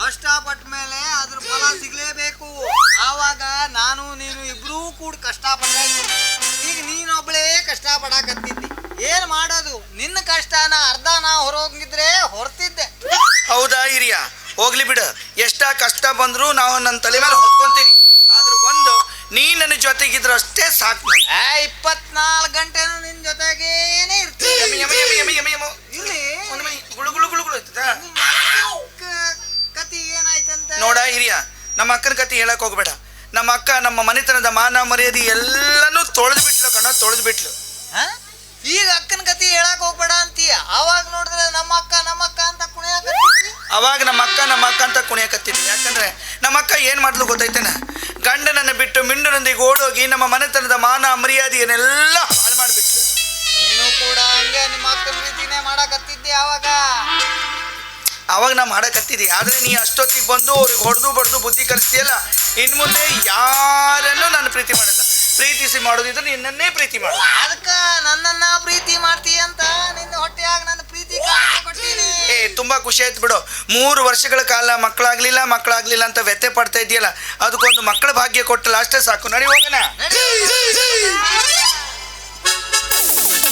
[SPEAKER 5] ಕಷ್ಟಪಟ್ಟ ಮೇಲೆ ಅದ್ರ ಫಲ ಸಿಗ್ಲೇಬೇಕು. ಆವಾಗ ನಾನು ನೀನು ಇಬ್ರೂ ಕೂಡ ಕಷ್ಟಪಟ್ಟಾಯ್ತು. ಈಗ ನೀನೊಬ್ಳೇ ಕಷ್ಟಪಡಾಕತ್ತಿದ್ದಿ. ಏನ್ ಮಾಡೋದು? ನಿನ್ನ ಕಷ್ಟನ ಅರ್ಧ ನಾ ಹೊರೋಗಿದ್ರೆ ಹೊರ್ತಿದ್ದೆ.
[SPEAKER 4] ಹೌದಾ ಹಿರಿಯ? ಹೋಗ್ಲಿ ಬಿಡು, ಎಷ್ಟ ಕಷ್ಟ ಬಂದ್ರು ನಾವು ನನ್ನ ತಲೆ ಮೇಲೆ ಹೊತ್ಕೊಂತೀನಿ. ಆದ್ರೆ ಒಂದು, ನೀ ನನ್ನ ಜೊತೆಗಿದ್ರು ಅಷ್ಟೇ ಸಾಕು.
[SPEAKER 5] 24 ಗಂಟೆನೂ ನಿನ್ ಜೊತೆಗೇನೆ ಇರ್ತೀನಿ. ಇಲ್ಲಿ
[SPEAKER 4] ಗುಳು ಗುಳು ಗುಳು ಗುಳು ಇರ್ತದ.
[SPEAKER 5] ಕತಿ ಏನಾಯ್ತಂತ
[SPEAKER 4] ನೋಡ ಹಿರಿಯ, ನಮ್ಮ ಅಕ್ಕನ ಕತಿ ಹೇಳಕ್ ಹೋಗ್ಬೇಡ. ನಮ್ಮ ಅಕ್ಕ ನಮ್ಮ ಮನೆತನದ ಮಾನ ಮರ್ಯಾದೆ ಎಲ್ಲನೂ ತೊಳೆದು ಬಿಟ್ಲು ಕಣ, ತೊಳೆದು ಬಿಟ್ಲು.
[SPEAKER 5] ಈಗ ಅಕ್ಕನ ಕತಿ ಹೇಳಕ್ ಹೋಗ್ಬೇಡ ಅಂತೀಯ. ಅವಾಗ ನೋಡಿದ್ರೆ ನಮ್ಮ ಅಕ್ಕ ಅಂತ ಕುಣಿಯಾಕತ್ತಿ.
[SPEAKER 4] ಅವಾಗ ನಮ್ಮ ಅಕ್ಕ ಅಂತ ಕುಣಿಯಕತ್ತಿದ್ವಿ. ಯಾಕಂದ್ರೆ ನಮ್ಮ ಅಕ್ಕ ಏನ್ ಮಾಡ್ಲು ಗೊತ್ತೈತೇನ? ಗಂಡನನ್ನು ಬಿಟ್ಟು ಮಿಂಡನೊಂದಿಗೆ ಓಡೋಗಿ ನಮ್ಮ ಮನೆತನದ ಮಾನ ಮರ್ಯಾದೆಯನ್ನೆಲ್ಲ ಹಾಳು ಮಾಡಿಬಿಟ್ಲು.
[SPEAKER 5] ನೀನು ಕೂಡ ಹಂಗೆ ನಿಮ್ಮ ಅಕ್ಕನ ಪ್ರೀತಿನೇ ಮಾಡಕತ್ತಿದ್ದೆ
[SPEAKER 4] ಅವಾಗ ನಾ ಮಾಡಕತ್ತಿದ್ದೆ. ಆದ್ರೆ ನೀ ಅಷ್ಟೊತ್ತಿಗೆ ಬಂದು ಅವ್ರಿಗೆ ಹೊಡೆದು ಬಡ್ದು ಬುದ್ಧಿ ಕಲಿಸ್ತೀಯಲ್ಲ, ಇನ್ ಮುಂದೆ ಯಾರನ್ನೂ ನಾನು ಪ್ರೀತಿ ಮಾಡಲ್ಲ. ಪ್ರೀತಿಸಿ ಮಾಡೋದಿದ್ರೆ ನಿನ್ನನ್ನೇ ಪ್ರೀತಿ ಮಾಡು.
[SPEAKER 5] ಅದಕ್ಕ ನನ್ನನ್ನ ಪ್ರೀತಿ ಮಾಡ್ತೀಯ ಅಂತ ನಿನ್ನ ಹೊಟ್ಟೆಯಾಗ ನನ್ನ ಪ್ರೀತಿ ಕೊಟ್ಟಿನಿ.
[SPEAKER 4] ತುಂಬಾ ಖುಷಿ ಆಯ್ತು ಬಿಡು. 3 ವರ್ಷಗಳ ಕಾಲ ಮಕ್ಕಳಾಗ್ಲಿಲ್ಲ ಅಂತ ವ್ಯಥೆ ಪಡ್ತಾ ಇದೆಯಲ್ಲ, ಅದಕ್ಕೊಂದು ಮಕ್ಕಳ ಭಾಗ್ಯ ಕೊಟ್ಟಲ್ಲ, ಅಷ್ಟೇ ಸಾಕು. ನಡಿ ಹೋಗೋಣ.